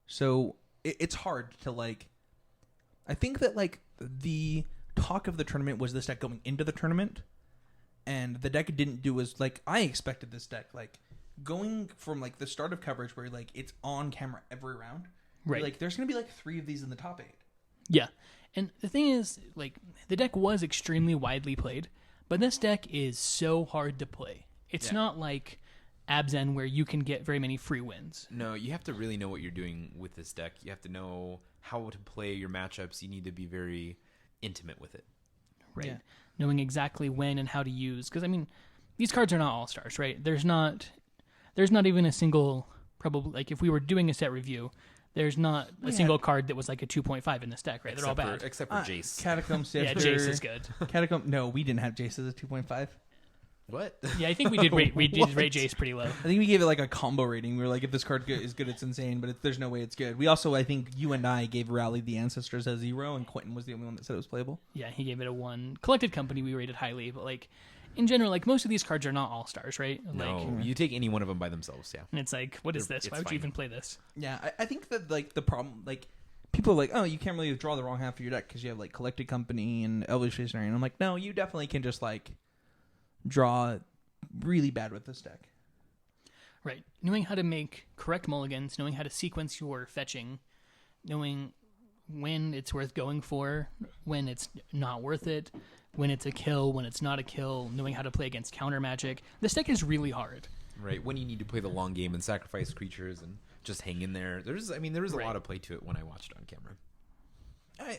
Speaker 2: So it's hard to like. I think that like the talk of the tournament was this deck going into the tournament, and the deck didn't do as like I expected this deck. Like going from like the start of coverage where like it's on camera every round,
Speaker 4: right?
Speaker 2: Like there's gonna be like 3 of these in the top 8.
Speaker 4: Yeah, and the thing is, like the deck was extremely widely played, but this deck is so hard to play. It's not like Abzan where you can get very many free wins.
Speaker 3: No, you have to really know what you're doing with this deck. You have to know how to play your matchups. You need to be very intimate with it.
Speaker 4: Right.
Speaker 2: Yeah.
Speaker 4: Knowing exactly when and how to use. Because, I mean, these cards are not all-stars, right? There's not even a single, probably, like if we were doing a set review, there's not a single card that was like a 2.5 in this deck, right? They're all bad.
Speaker 3: Except for Jace.
Speaker 2: Catacomb Sifter.
Speaker 4: Yeah, Jace is good.
Speaker 2: Catacomb. No, we didn't have Jace as a 2.5.
Speaker 3: What?
Speaker 4: Yeah, I think we did rate Jace pretty low.
Speaker 2: I think we gave it like a combo rating. We were like, if this card is good, it's insane, but there's no way it's good. We also, I think you and I gave Rally the Ancestors a 0, and Quentin was the only one that said it was playable.
Speaker 4: Yeah, he gave it a 1. Collected Company we rated highly, but like in general, like most of these cards are not all stars, right?
Speaker 3: No, you take any one of them by themselves, yeah.
Speaker 4: And it's like, what is this? Why would you even play this?
Speaker 2: Yeah, I think that like the problem, like people are like, oh, you can't really draw the wrong half of your deck because you have like Collected Company and Elvish Visionary, and I'm like, no, you definitely can just like draw really bad with this deck.
Speaker 4: Right. Knowing how to make correct mulligans, knowing how to sequence your fetching, knowing when it's worth going for, when it's not worth it, when it's a kill, when it's not a kill, knowing how to play against counter magic. This deck is really hard.
Speaker 3: Right. When you need to play the long game and sacrifice creatures and just hang in there. There was a lot of play to it when I watched it on camera.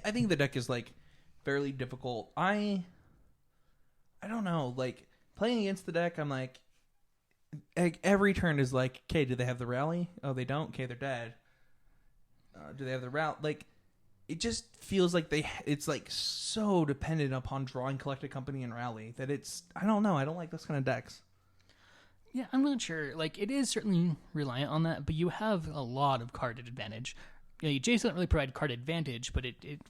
Speaker 2: I think the deck is like fairly difficult. I don't know, like playing against the deck, I'm like every turn is like, okay, do they have the rally? Oh, they don't. Okay, they're dead. Do they have the route? Like, it just feels like it's like so dependent upon drawing Collected Company and rally that I don't know. I don't like those kind of decks.
Speaker 4: Yeah, I'm not sure. Like, it is certainly reliant on that, but you have a lot of card advantage. You know, Jace doesn't really provide card advantage, but it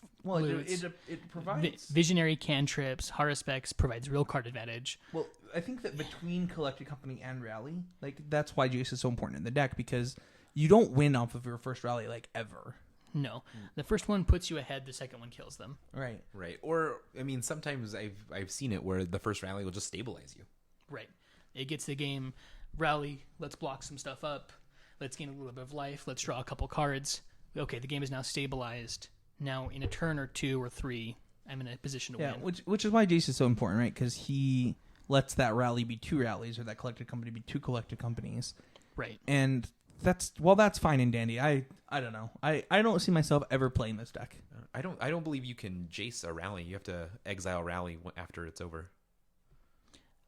Speaker 2: provides
Speaker 4: Visionary cantrips. Haruspex provides real card advantage.
Speaker 2: Well, I think that between Collected Company and rally, like that's why Jace is so important in the deck, because you don't win off of your first rally like ever.
Speaker 4: No, the first one puts you ahead. The second one kills them.
Speaker 2: Right.
Speaker 3: Or I mean, sometimes I've seen it where the first rally will just stabilize you.
Speaker 4: Right. It gets the game rally. Let's block some stuff up. Let's gain a little bit of life. Let's draw a couple cards. Okay, the game is now stabilized. Now, in a turn or 2 or 3, I'm in a position to win.
Speaker 2: Which is why Jace is so important, right? Because he lets that rally be 2 rallies, or that Collected Company be 2 Collected Companies.
Speaker 4: Right.
Speaker 2: And that's fine and dandy. I don't know. I don't see myself ever playing this deck.
Speaker 3: I don't believe you can Jace a rally. You have to exile rally after it's over.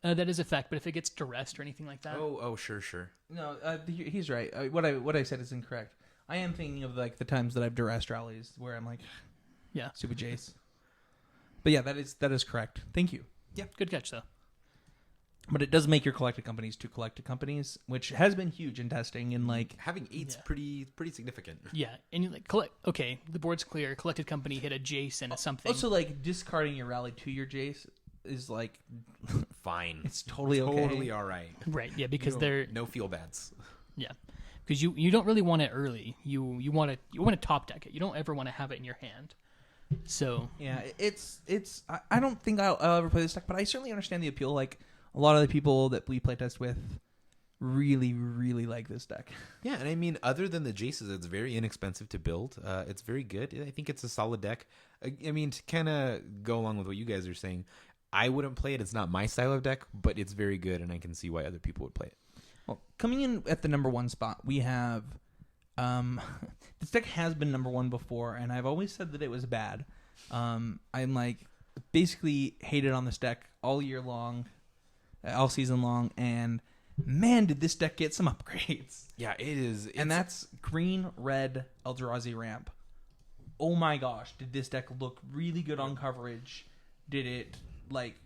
Speaker 4: That is a fact, but if it gets duressed or anything like that...
Speaker 3: Oh, sure.
Speaker 2: No, he's right. What I said is incorrect. I am thinking of like the times that I've duressed rallies where I'm like,
Speaker 4: yeah,
Speaker 2: stupid Jace. But yeah, that is correct. Thank you.
Speaker 4: Yeah, good catch though.
Speaker 2: But it does make your Collected Companies 2 Collected Companies, which has been huge in testing. And like
Speaker 3: having 8's pretty significant.
Speaker 4: Yeah, and you like okay, the board's clear. Collected Company hit a Jace and a something.
Speaker 2: Also, like discarding your rally to your Jace is like
Speaker 3: fine.
Speaker 2: It's totally okay.
Speaker 3: Totally all right.
Speaker 4: Right. Yeah, because they're
Speaker 3: no feel bads.
Speaker 4: Yeah. Because you don't really want it early. You want to top deck it. You don't ever want to have it in your hand. So
Speaker 2: Yeah, I don't think I'll ever play this deck, but I certainly understand the appeal. Like, a lot of the people that we playtest with really, really like this deck.
Speaker 3: Yeah, and I mean, other than the Jaces, it's very inexpensive to build. It's very good. I think it's a solid deck. I mean, to kind of go along with what you guys are saying, I wouldn't play it. It's not my style of deck, but it's very good, and I can see why other people would play it.
Speaker 2: Well, coming in at the number 1 spot, we have this deck has been number 1 before, and I've always said that it was bad. I'm like basically hated on this deck all year long, all season long, and man, did this deck get some upgrades.
Speaker 3: Yeah, it is.
Speaker 2: And that's green, red, Eldrazi ramp. Oh my gosh, did this deck look really good on coverage? Did it, like,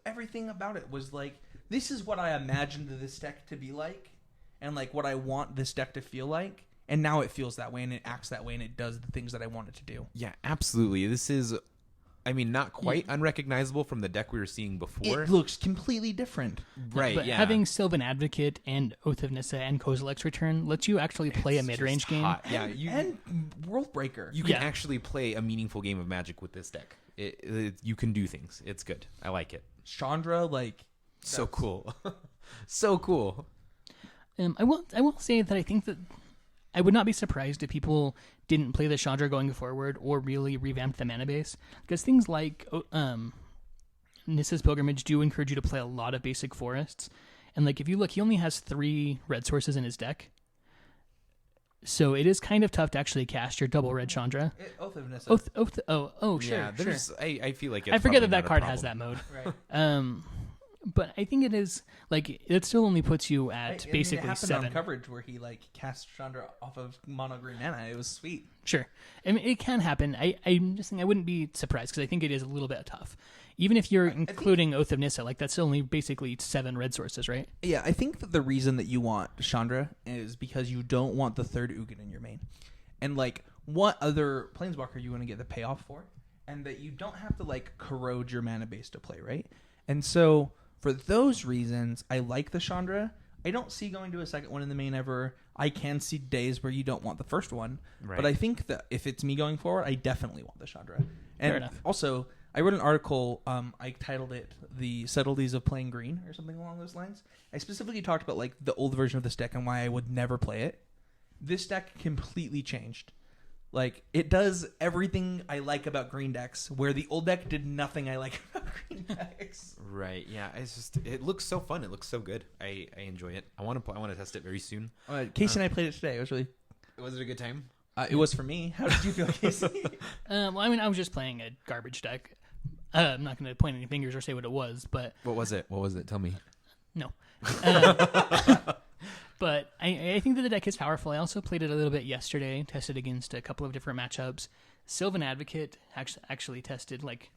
Speaker 2: everything about it was like, this is what I imagined this deck to be like, and like what I want this deck to feel like. And now it feels that way, and it acts that way, and it does the things that I want it to do.
Speaker 3: Yeah, absolutely. This is, I mean, not quite unrecognizable from the deck we were seeing before.
Speaker 2: It looks completely different.
Speaker 3: Right,
Speaker 4: but
Speaker 3: yeah.
Speaker 4: having Sylvan Advocate and Oath of Nissa and Kozilek's Return lets you actually play a mid-range game.
Speaker 3: Hot. Yeah,
Speaker 2: And World Breaker.
Speaker 3: you can
Speaker 4: Yeah.
Speaker 3: actually play a meaningful game of Magic with this deck. You can do things. It's good. I like it.
Speaker 2: Chandra, like...
Speaker 3: So cool. So cool.
Speaker 4: I will say that I think that I would not be surprised if people didn't play the Chandra going forward or really revamped the mana base, because things like Nissa's Pilgrimage do encourage you to play a lot of basic forests, and like if you look, he only has 3 red sources in his deck, so it is kind of tough to actually cast your double red Chandra.
Speaker 2: Oath of Nissa.
Speaker 4: Sure,
Speaker 3: Yeah,
Speaker 4: sure.
Speaker 3: I feel like it's
Speaker 4: I forget
Speaker 3: probably
Speaker 4: that
Speaker 3: not a
Speaker 4: card has that
Speaker 3: problem.
Speaker 4: mode.
Speaker 2: Right.
Speaker 4: But I think it is like it still only puts you at
Speaker 2: it
Speaker 4: basically
Speaker 2: happened
Speaker 4: 7.
Speaker 2: on coverage where he like cast Chandra off of mono green mana. It was sweet.
Speaker 4: Sure. I mean, it can happen. I'm just saying I wouldn't be surprised because I think it is a little bit tough. Even if you're including Oath of Nissa, like that's only basically 7 red sources, right?
Speaker 2: Yeah, I think that the reason that you want Chandra is because you don't want the 3rd Ugin in your main. And like, what other Planeswalker you want to get the payoff for? And that you don't have to like corrode your mana base to play, right? And so for those reasons, I like the Chandra. I don't see going to a second one in the main ever. I can see days where you don't want the first one.
Speaker 3: Right.
Speaker 2: But I think that if it's me going forward, I definitely want the Chandra. And
Speaker 4: Fair enough.
Speaker 2: also, I wrote an article, I titled it The Subtleties of Playing Green or something along those lines. I specifically talked about like the old version of this deck and why I would never play it. This deck completely changed. Like, it does everything I like about green decks, where the old deck did nothing I like about green decks.
Speaker 3: Right. Yeah. It looks so fun. It looks so good. I enjoy it. I want to test it very soon.
Speaker 2: Casey and I played it today. It was really...
Speaker 3: Was it a good time?
Speaker 2: it was for me. How did you feel, Casey?
Speaker 4: Well, I mean, I was just playing a garbage deck. I'm not going to point any fingers or say what it was, but
Speaker 3: What was it? Tell me.
Speaker 4: no. But I think that the deck is powerful. I also played it a little bit yesterday, tested against a couple of different matchups. Sylvan Advocate actually tested, like,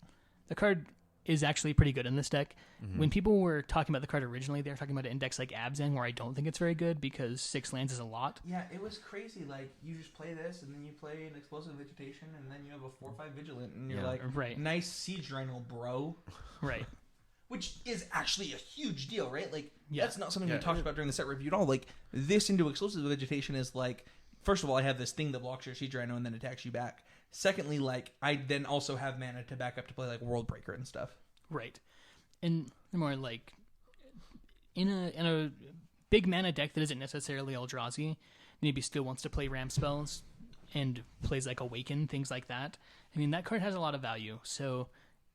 Speaker 4: the card is actually pretty good in this deck.
Speaker 3: Mm-hmm.
Speaker 4: When people were talking about the card originally, they were talking about an index like Abzan, where I don't think it's very good because 6 lands is a lot.
Speaker 2: Yeah, it was crazy. Like, you just play this, and then you play an Explosive Vegetation, and then you have a 4/5 Vigilant, and you're like,
Speaker 4: Right.
Speaker 2: nice Siege Rhino, bro.
Speaker 4: Right.
Speaker 2: Which is actually a huge deal, right? Like,
Speaker 4: Yeah.
Speaker 2: that's not something we talked about during the set review at all. Like, this into Explosive Vegetation is like, first of all, I have this thing that blocks your Siege Rhino and then attacks you back. Secondly, like, I then also have mana to back up to play, like, World Breaker and stuff.
Speaker 4: Right. And more like in a big mana deck that isn't necessarily Eldrazi, maybe still wants to play ramp spells and plays like Awaken, things like that. I mean, that card has a lot of value. So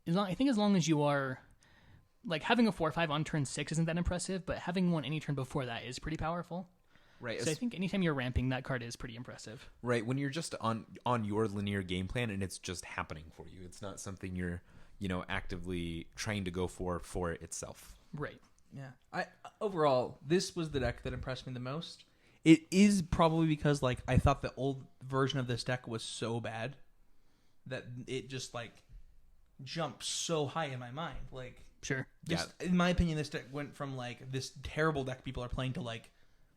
Speaker 4: I think as long as you are like having a 4/5 on turn 6 isn't that impressive, but having one any turn before that is pretty powerful.
Speaker 3: Right.
Speaker 4: So I think anytime you're ramping, that card is pretty impressive.
Speaker 3: Right. When you're just on your linear game plan and it's just happening for you. It's not something you're, actively trying to go for itself.
Speaker 4: Right.
Speaker 2: Yeah. Overall, this was the deck that impressed me the most. It is probably because, like, I thought the old version of this deck was so bad that it just, like, jumped so high in my mind. Like,
Speaker 4: Sure.
Speaker 2: just, in my opinion, this deck went from, like, this terrible deck people are playing to, like,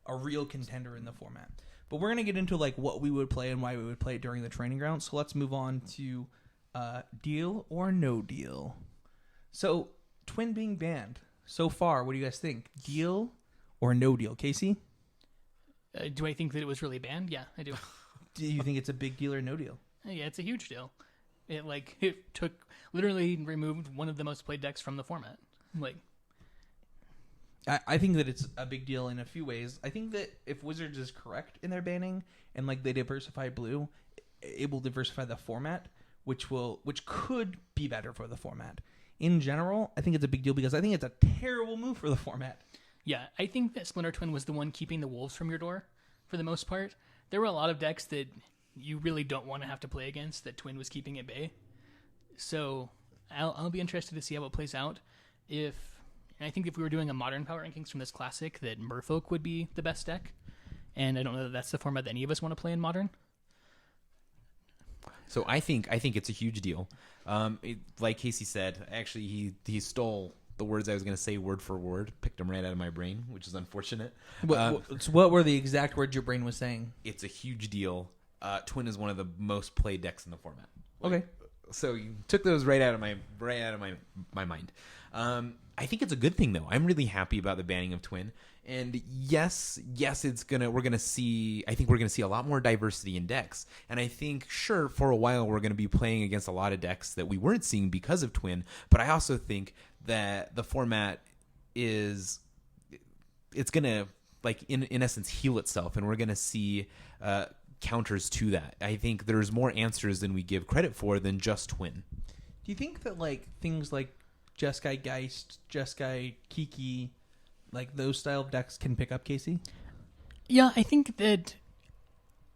Speaker 2: a real contender in the format. But we're going to get into, like, what we would play and why we would play it during the training ground. So let's move on to deal or no deal. So, Twin being banned. So far, what do you guys think? Deal or no deal? Casey?
Speaker 4: Do I think that it was really banned? Yeah, I do.
Speaker 2: Do you think it's a big deal or no deal?
Speaker 4: Yeah, it's a huge deal. It took literally removed one of the most played decks from the format. Like,
Speaker 2: I think that it's a big deal in a few ways. I think that if Wizards is correct in their banning and like they diversify blue, it will diversify the format, which could be better for the format. In general, I think it's a big deal because I think it's a terrible move for the format.
Speaker 4: yeah, I think that Splinter Twin was the one keeping the wolves from your door for the most part. There were a lot of decks that you really don't want to have to play against that Twin was keeping at bay. So I'll be interested to see how it plays out. And I think if we were doing a modern power rankings from this classic, that Merfolk would be the best deck. And I don't know that that's the format that any of us want to play in modern.
Speaker 3: So I think it's a huge deal. Like Casey said, actually he stole the words I was going to say word for word, picked them right out of my brain, which is unfortunate.
Speaker 2: What were the exact words your brain was saying?
Speaker 3: It's a huge deal. Twin is one of the most played decks in the format.
Speaker 2: Okay.
Speaker 3: So you took those right out of my mind. I think it's a good thing though. I'm really happy about the banning of Twin. And yes, I think we're gonna see a lot more diversity in decks. And I think sure for a while we're gonna be playing against a lot of decks that we weren't seeing because of Twin. But I also think that the format it's gonna like in essence heal itself, and we're gonna see counters to that. I think there's more answers than we give credit for than just Twin.
Speaker 2: Do you think that like things like Jeskai Geist, Jeskai Kiki, like those style of decks can pick up, Casey?
Speaker 4: Yeah, I think that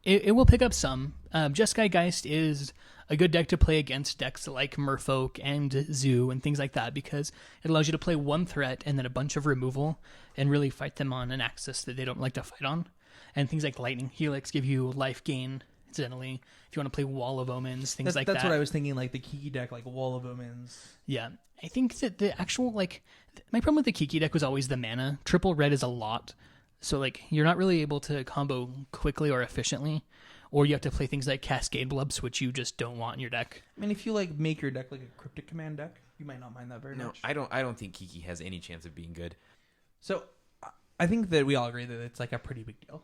Speaker 4: it will pick up some. Jeskai Geist is a good deck to play against decks like Merfolk and Zoo and things like that, because it allows you to play one threat and then a bunch of removal and really fight them on an axis that they don't like to fight on. And things like Lightning Helix give you life gain, incidentally. If you want to play Wall of Omens, things like that.
Speaker 2: That's what I was thinking, like the Kiki deck, like Wall of Omens.
Speaker 4: Yeah. I think that the actual, like, my problem with the Kiki deck was always the mana. Triple red is a lot. So, like, you're not really able to combo quickly or efficiently. Or you have to play things like Cascade Blubs, which you just don't want in your deck.
Speaker 2: I mean, if you, like, make your deck like a Cryptic Command deck, you might not mind that very much.
Speaker 3: I don't think Kiki has any chance of being good.
Speaker 2: So, I think that we all agree that it's, like, a pretty big deal.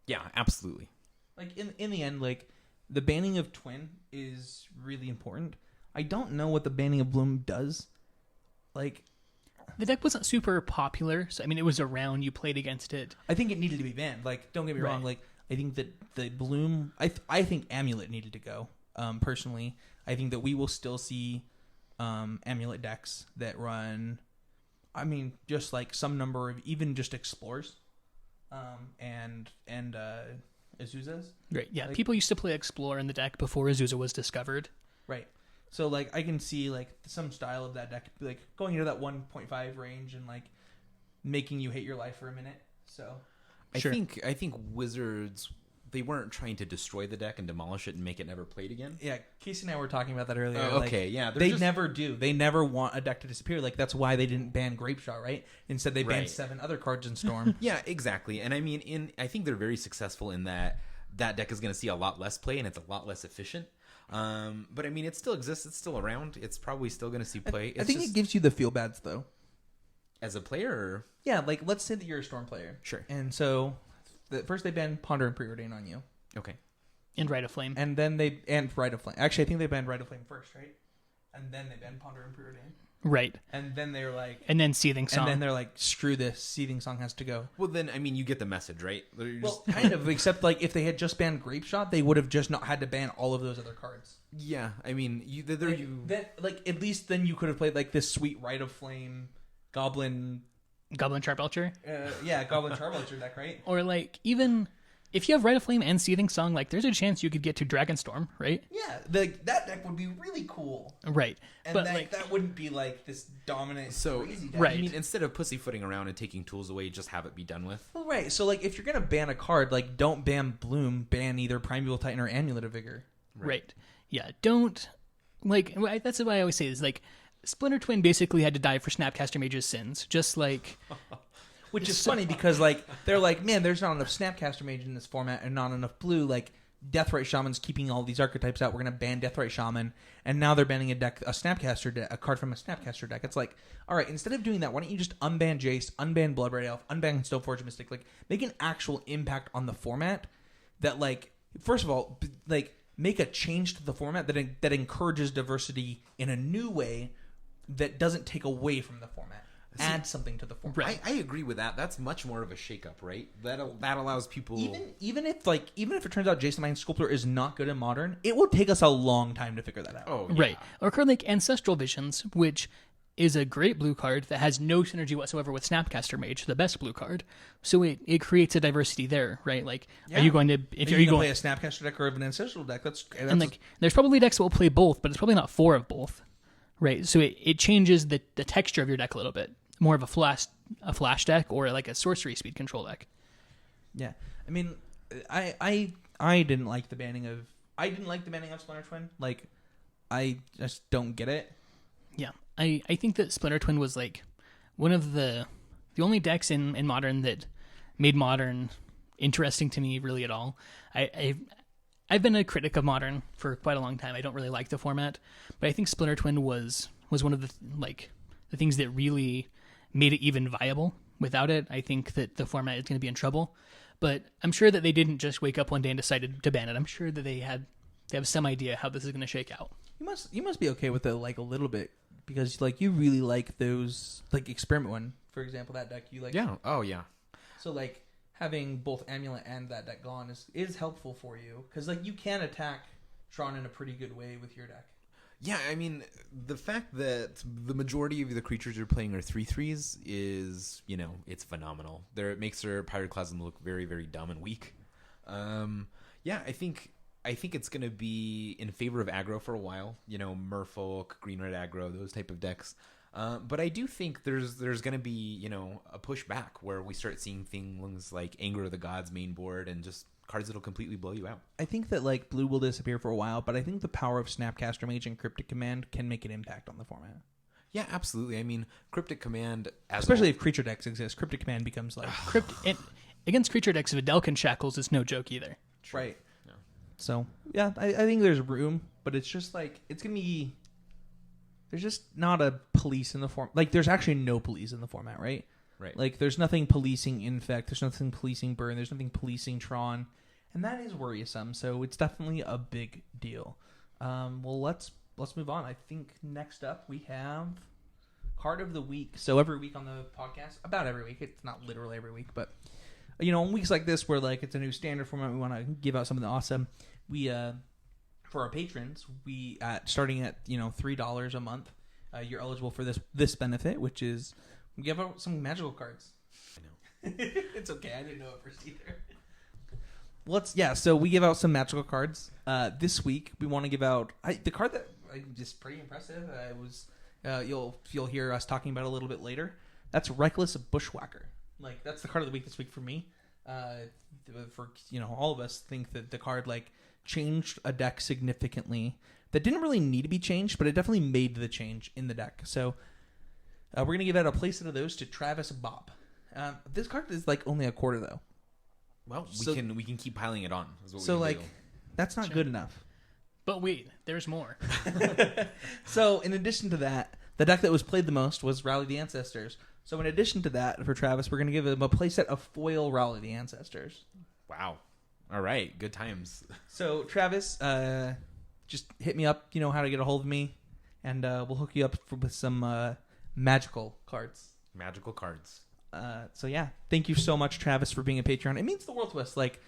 Speaker 3: Yeah, absolutely.
Speaker 2: Like, in the end, like, the banning of Twin is really important. I don't know what the banning of Bloom does. Like,
Speaker 4: the deck wasn't super popular, so I mean, it was around. You played against it.
Speaker 2: I think it needed to be banned. Like, don't get me wrong. Like, I think that the Bloom. I think Amulet needed to go. Personally, I think that we will still see Amulet decks that run. I mean, just like some number of even just Explorers, and Azuzas.
Speaker 4: Right. Yeah.
Speaker 2: Like,
Speaker 4: people used to play Explore in the deck before Azusa was discovered.
Speaker 2: Right. So, like, I can see, like, some style of that deck, like, going into that 1.5 range and, like, making you hate your life for a minute. So,
Speaker 3: I think Wizards, they weren't trying to destroy the deck and demolish it and make it never played again.
Speaker 2: Yeah, Casey and I were talking about that earlier.
Speaker 3: Oh, okay,
Speaker 2: like,
Speaker 3: yeah.
Speaker 2: They never do. They never want a deck to disappear. Like, that's why they didn't ban Grape Shot, right? Instead, they banned 7 other cards in Storm.
Speaker 3: Yeah, exactly. And I mean, I think they're very successful in that deck is going to see a lot less play and it's a lot less efficient. But I mean, it still exists. It's still around. It's probably still going to see play.
Speaker 2: I think it gives you the feel bads, though.
Speaker 3: As a player? Or?
Speaker 2: Yeah, like, let's say that you're a Storm player.
Speaker 3: Sure.
Speaker 2: And so, first they banned Ponder and Preordain on you.
Speaker 3: Okay.
Speaker 4: And Rite of Flame.
Speaker 2: And then and Rite of Flame. Actually, I think they banned Rite of Flame first, right? And then they banned Ponder and Preordain.
Speaker 4: Right.
Speaker 2: And then they're like...
Speaker 4: And then Seething Song.
Speaker 2: And then they're like, screw this. Seething Song has to go.
Speaker 3: Well, then, I mean, you get the message, right?
Speaker 2: Well, kind of. Except, like, if they had just banned Grape Shot, they would have just not had to ban all of those other cards.
Speaker 3: Yeah, I mean,
Speaker 2: at least then you could have played, like, this sweet Rite of Flame Goblin
Speaker 4: Charbelcher?
Speaker 2: Goblin Charbelcher deck, right?
Speaker 4: Or, like, even... If you have Rite of Flame and Seething Song, like, there's a chance you could get to Dragonstorm, right?
Speaker 2: Yeah, that deck would be really cool.
Speaker 4: Right.
Speaker 2: And
Speaker 4: but
Speaker 2: that wouldn't be, like, this dominant, crazy deck.
Speaker 4: Right.
Speaker 3: I mean, instead of pussyfooting around and taking tools away, just have it be done with.
Speaker 2: Well, right. So, like, if you're going to ban a card, like, don't ban Bloom, ban either Primeval Titan or Amulet of Vigor.
Speaker 4: Right. Yeah, don't... Like, that's what I always say, is, like, Splinter Twin basically had to die for Snapcaster Mage's sins. Just like...
Speaker 2: Which is funny because, like, they're like, man, there's not enough Snapcaster Mage in this format and not enough blue. Like, Deathrite Shaman's keeping all these archetypes out. We're going to ban Deathrite Shaman. And now they're banning a card from a Snapcaster deck. It's like, all right, instead of doing that, why don't you just unban Jace, unban Blood Red Elf, unban Stoneforge Mystic? Like, make an actual impact on the format that, like, first of all, like, make a change to the format that encourages diversity in a new way that doesn't take away from the format. Add something to the format.
Speaker 4: Right.
Speaker 3: I agree with that. That's much more of a shakeup, right? That allows people.
Speaker 2: Even if it turns out Jason Mind Sculptor is not good at Modern, it will take us a long time to figure that out.
Speaker 3: Oh, yeah.
Speaker 4: Right. Or card like Ancestral Visions, which is a great blue card that has no synergy whatsoever with Snapcaster Mage, the best blue card. So it creates a diversity there, right? Like,
Speaker 2: Yeah.
Speaker 4: are you going to
Speaker 2: play a Snapcaster deck or an Ancestral deck?
Speaker 4: And like, there's probably decks that will play both, but it's probably not 4 of both, right? So it changes the texture of your deck a little bit. More of a flash deck or like a sorcery speed control deck.
Speaker 2: Yeah, I mean, I didn't like the banning of Splinter Twin. Like, I just don't get it.
Speaker 4: Yeah, I think that Splinter Twin was like one of the only decks in Modern that made Modern interesting to me really at all. I've been a critic of Modern for quite a long time. I don't really like the format, but I think Splinter Twin was one of the things that really made it even viable. Without it, I think that the format is going to be in trouble. But I'm sure that they didn't just wake up one day and decided to ban it. I'm sure that they have some idea how this is going to shake out.
Speaker 2: You must be okay with it like a little bit because like you really like those like Experiment one, for example, that deck you like.
Speaker 3: Yeah. Oh yeah.
Speaker 2: So like having both Amulet and that deck gone is helpful for you because like you can attack Tron in a pretty good way with your deck.
Speaker 3: Yeah, I mean, the fact that the majority of the creatures you're playing are 3/3s is, it's phenomenal. It makes their Pyroclasm look very, very dumb and weak. Yeah, I think it's going to be in favor of aggro for a while. Merfolk, green-red aggro, those type of decks. But I do think there's going to be, a pushback where we start seeing things like Anger of the Gods main board and just cards that'll completely blow you out.
Speaker 2: I think that like blue will disappear for a while, but I think the power of Snapcaster Mage and Cryptic Command can make an impact on the format.
Speaker 3: Yeah, absolutely. I mean, Cryptic Command,
Speaker 2: especially if creature decks exist, Cryptic Command becomes like
Speaker 4: against creature decks. Vidalcan Shackles is no joke either.
Speaker 2: Right. Yeah. So yeah, I think there's room, but it's just like it's gonna be. There's just not a police in the form. Like there's actually no police in the format, right?
Speaker 3: Right.
Speaker 2: Like there's nothing policing Infect. There's nothing policing Burn. There's nothing policing Tron. And that is worrisome. So it's definitely a big deal. Well, let's move on. I think next up we have Card of the Week. So every week on the podcast, about every week. It's not literally every week, but on weeks like this where like it's a new standard format, we want to give out something awesome. We for our patrons, we starting at $3 a month, you're eligible for this benefit, which is we give out some magical cards. I know. It's okay. I didn't know at first either. So we give out some magical cards. This week we want to give out the card that is pretty impressive. You'll hear us talking about a little bit later. That's Reckless Bushwhacker. Like that's the card of the week this week for me. For all of us think that the card like changed a deck significantly. That didn't really need to be changed, but it definitely made the change in the deck. So we're gonna give out a playset of those to Travis Bob. This card is like only a quarter though.
Speaker 3: Well, we can keep piling it on. Is what
Speaker 2: so
Speaker 3: we
Speaker 2: like
Speaker 3: do.
Speaker 2: That's not good enough.
Speaker 4: But wait, there's more.
Speaker 2: So in addition to that, the deck that was played the most was Rally the Ancestors. So in addition to that, for Travis, we're going to give him a playset of foil Rally the Ancestors.
Speaker 3: Wow. All right. Good times.
Speaker 2: So Travis, just hit me up. You know how to get a hold of me, and we'll hook you up with some magical cards.
Speaker 3: Magical cards.
Speaker 2: So yeah, thank you so much, Travis, for being a Patreon. It means the world to us. Like,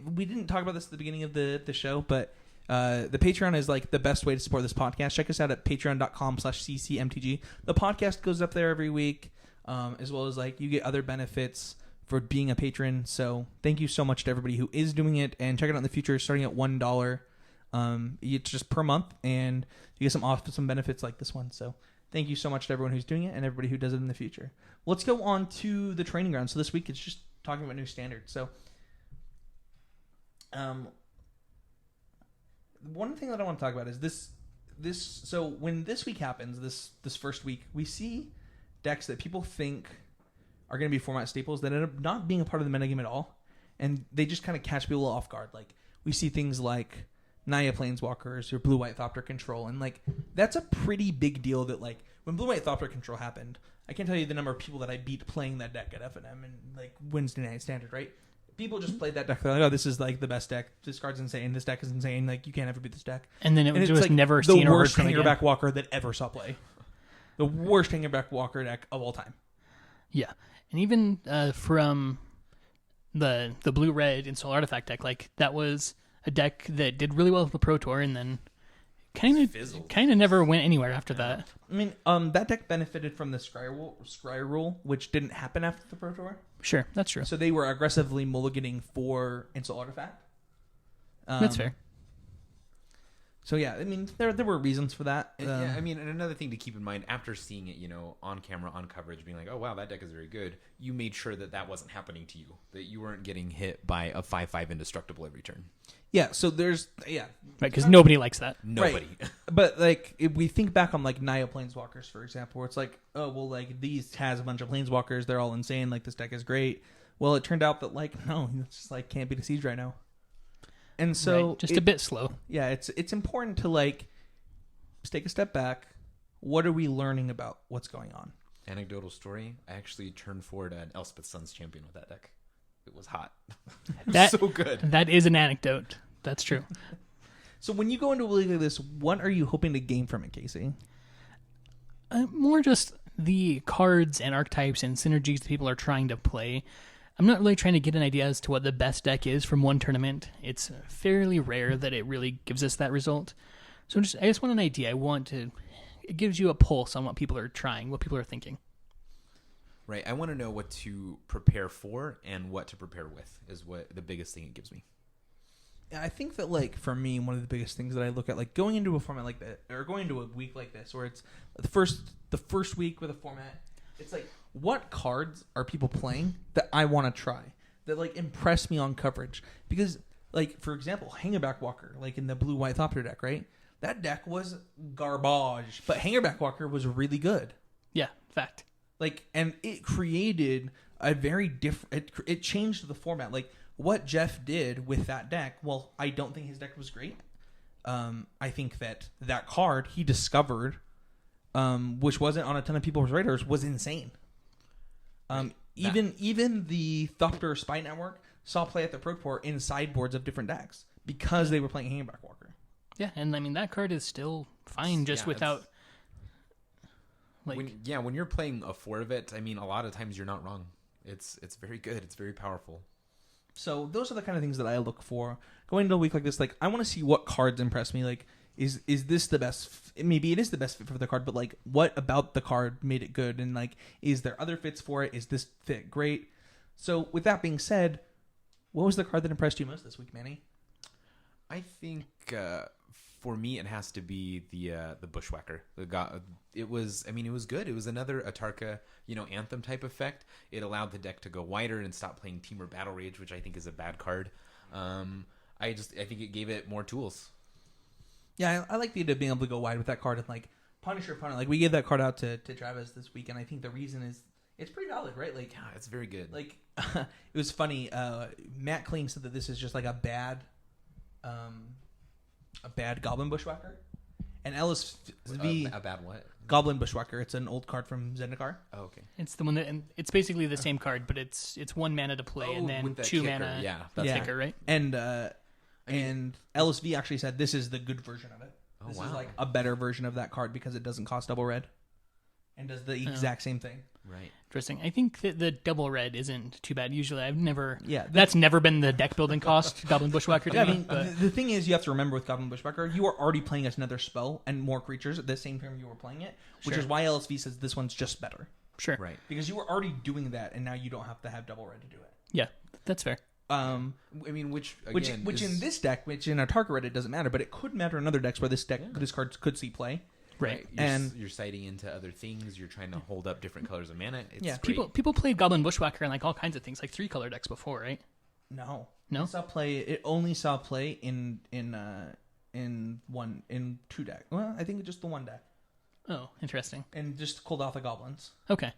Speaker 2: we didn't talk about this at the beginning of the show, but the Patreon is like the best way to support this podcast. Check us out at patreon.com/ccmtg. The podcast goes up there every week, as well as like you get other benefits for being a patron. So thank you so much to everybody who is doing it, and check it out in the future starting at $1. It's just per month, and you get some awesome benefits like this one. So thank you so much to everyone who's doing it and everybody who does it in the future. Let's go on to the training ground. So this week it's just talking about new standards. So one thing that I want to talk about is this. So when this week happens, this first week, we see decks that people think are going to be format staples that end up not being a part of the metagame at all, and they just kind of catch people off guard. Like we see things like Naya Planeswalkers or Blue-White Thopter Control, and like that's a pretty big deal. That like when Blue-White Thopter Control happened, I can't tell you the number of people that I beat playing that deck at FNM and like Wednesday Night Standard, right? people just played that deck. They're like, oh, this is like the best deck. This card's insane. This deck is insane. Like, you can't ever beat this deck.
Speaker 4: And then it
Speaker 2: And
Speaker 4: was
Speaker 2: it's
Speaker 4: just
Speaker 2: like
Speaker 4: never
Speaker 2: the
Speaker 4: seen or heard
Speaker 2: worst
Speaker 4: from again.
Speaker 2: Hangerback Walker that ever saw play. The worst Hangerback Walker deck of all time.
Speaker 4: Yeah, and even from the blue red and Soul Artifact deck, like that was a deck that did really well with the Pro Tour, and then kind of never went anywhere after that.
Speaker 2: I mean, that deck benefited from the Scry rule, which didn't happen after the Pro Tour.
Speaker 4: Sure, that's true.
Speaker 2: So they were aggressively mulliganing for Insult Artifact.
Speaker 4: That's fair.
Speaker 2: So yeah, I mean, there were reasons for that.
Speaker 3: Yeah, I mean, and another thing to keep in mind after seeing it, on camera, on coverage, being like, oh wow, that deck is very good. You made sure that wasn't happening to you, that you weren't getting hit by a 5/5 indestructible every turn.
Speaker 2: Yeah, so there's
Speaker 4: Right, because nobody likes that.
Speaker 3: Nobody.
Speaker 2: Right. But like, if we think back on like Naya Planeswalkers, for example, where it's like, oh well, like these has a bunch of Planeswalkers, they're all insane. Like this deck is great. Well, it turned out that like no, it's just like can't beat a siege right now. And so
Speaker 4: Right, just a bit slow.
Speaker 2: Yeah, it's important to like take a step back. What are we learning about what's going on?
Speaker 3: Anecdotal story: I actually turned forward an Elspeth Suns champion with that deck. It was hot.
Speaker 4: That
Speaker 3: so good.
Speaker 4: That is an anecdote. That's true.
Speaker 2: So when you go into a league like this, what are you hoping to gain from it, Casey?
Speaker 4: More just the cards and archetypes and synergies that people are trying to play. I'm not really trying to get an idea as to what the best deck is from one tournament. It's fairly rare that it really gives us that result. So I just want an idea. It gives you a pulse on what people are trying, what people are thinking.
Speaker 3: Right. I want to know what to prepare for and what to prepare with is what the biggest thing it gives me.
Speaker 2: Yeah, I think that like for me, one of the biggest things that I look at, like going into a format like that, or going into a week like this, where it's the first week with a format, it's like, what cards are people playing that I want to try, that like impress me on coverage? Because like, for example, Hangerback Walker, like in the blue-white Thopter deck, right? That deck was garbage, but Hangerback Walker was really good.
Speaker 4: Yeah, fact.
Speaker 2: Like, and it created a very different, it changed the format. Like, what Jeff did with that deck, well, I don't think his deck was great. I think that card he discovered, which wasn't on a ton of people's radars, was insane. Even the Thopter Spy Network saw play at the Pro Tour in sideboards of different decks because they were playing Hangerback Walker.
Speaker 4: Yeah, and I mean, that card is still fine just without...
Speaker 3: When you're playing a 4 of it, I mean, a lot of times you're not wrong. It's very good. It's very powerful.
Speaker 2: So those are the kind of things that I look for going into a week like this. Like, I want to see what cards impress me. Like, is this the best? Maybe it is the best fit for the card, but like, what about the card made it good? And like, is there other fits for it? Is this fit great? So with that being said, what was the card that impressed you most this week, Manny?
Speaker 3: I think for me, it has to be the Bushwhacker. It was good. It was another Atarka, anthem type effect. It allowed the deck to go wider and stop playing Temur Battle Rage, which I think is a bad card. I think it gave it more tools.
Speaker 2: Yeah, I like the idea of being able to go wide with that card and like punish your opponent. Like, we gave that card out to Travis this week, and I think the reason is it's pretty valid, right? Like,
Speaker 3: yeah, it's very good.
Speaker 2: Like, it was funny. Matt Kling said that this is just like a bad Goblin Bushwhacker, and LSV
Speaker 3: a bad what?
Speaker 2: Goblin Bushwhacker. It's an old card from Zendikar.
Speaker 3: Oh, okay.
Speaker 4: It's the one that, and it's basically the same card, but it's 1 mana to play and then 2
Speaker 3: kicker.
Speaker 4: mana.
Speaker 3: Yeah,
Speaker 4: that's kicker, right?
Speaker 2: And LSV actually said this is the good version of it.
Speaker 3: Oh,
Speaker 2: This
Speaker 3: wow.
Speaker 2: is like a better version of that card because it doesn't cost double red and does the exact same thing.
Speaker 3: Right.
Speaker 4: Interesting. I think that the double red isn't too bad. Usually,
Speaker 2: Yeah,
Speaker 4: that's never been the deck building cost. Goblin Bushwhacker.
Speaker 2: I mean, the thing is, you have to remember with Goblin Bushwhacker, you are already playing as another spell and more creatures at the same time you were playing it, which
Speaker 4: Sure.
Speaker 2: is why LSV says this one's just better.
Speaker 4: Sure.
Speaker 3: Right.
Speaker 2: Because you were already doing that, and now you don't have to have double red to do it.
Speaker 4: Yeah, that's fair.
Speaker 3: I mean, which
Speaker 2: in this deck, which in our Target red, it doesn't matter, but it could matter in other decks where this card could see play.
Speaker 4: Right.
Speaker 3: You're citing into other things. You're trying to hold up different colors of mana. It's
Speaker 4: People played Goblin Bushwhacker and like all kinds of things, like 3-color decks before, right?
Speaker 2: No.
Speaker 4: No?
Speaker 2: It only saw play in 2 deck. Well, I think just the 1 deck,
Speaker 4: Oh, interesting.
Speaker 2: and just cooled off the goblins,
Speaker 4: Okay.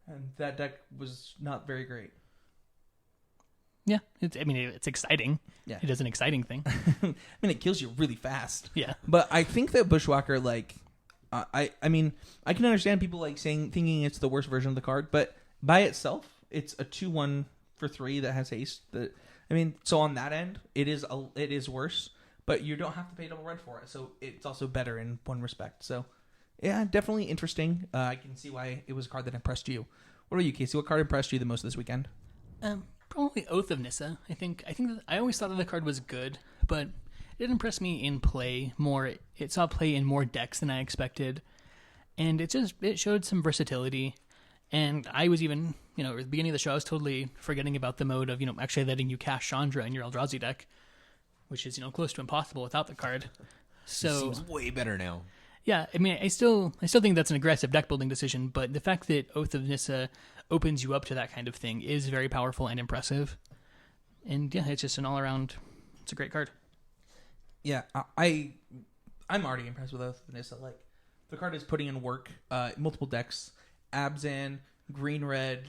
Speaker 2: and that deck was not very great.
Speaker 4: Yeah. It's exciting.
Speaker 2: Yeah.
Speaker 4: It is an exciting thing.
Speaker 2: I mean, it kills you really fast.
Speaker 4: Yeah.
Speaker 2: But I think that Bushwhacker, like, I mean, I can understand people like thinking it's the worst version of the card, but by itself, it's a 2/1 for for 3 that has haste. I mean, so on that end, it is worse, but you don't have to pay double red for it. So it's also better in one respect. So yeah, definitely interesting. I can see why it was a card that impressed you. What about you, Casey? What card impressed you the most this weekend?
Speaker 4: Probably Oath of Nissa. I think that I always thought that the card was good, but it impressed me in play more. It saw play in more decks than I expected, and it showed some versatility. And I was even, at the beginning of the show, I was totally forgetting about the mode of, actually letting you cast Chandra in your Eldrazi deck, which is, close to impossible without the card. So
Speaker 3: It seems way better now.
Speaker 4: yeah, I mean, I still think that's an aggressive deck building decision, but the fact that Oath of Nissa opens you up to that kind of thing is very powerful and impressive. And yeah, it's just an all around, it's a great card.
Speaker 2: Yeah, I'm already impressed with Oath of Nissa. Like, the card is putting in work. Multiple decks, Abzan, green red,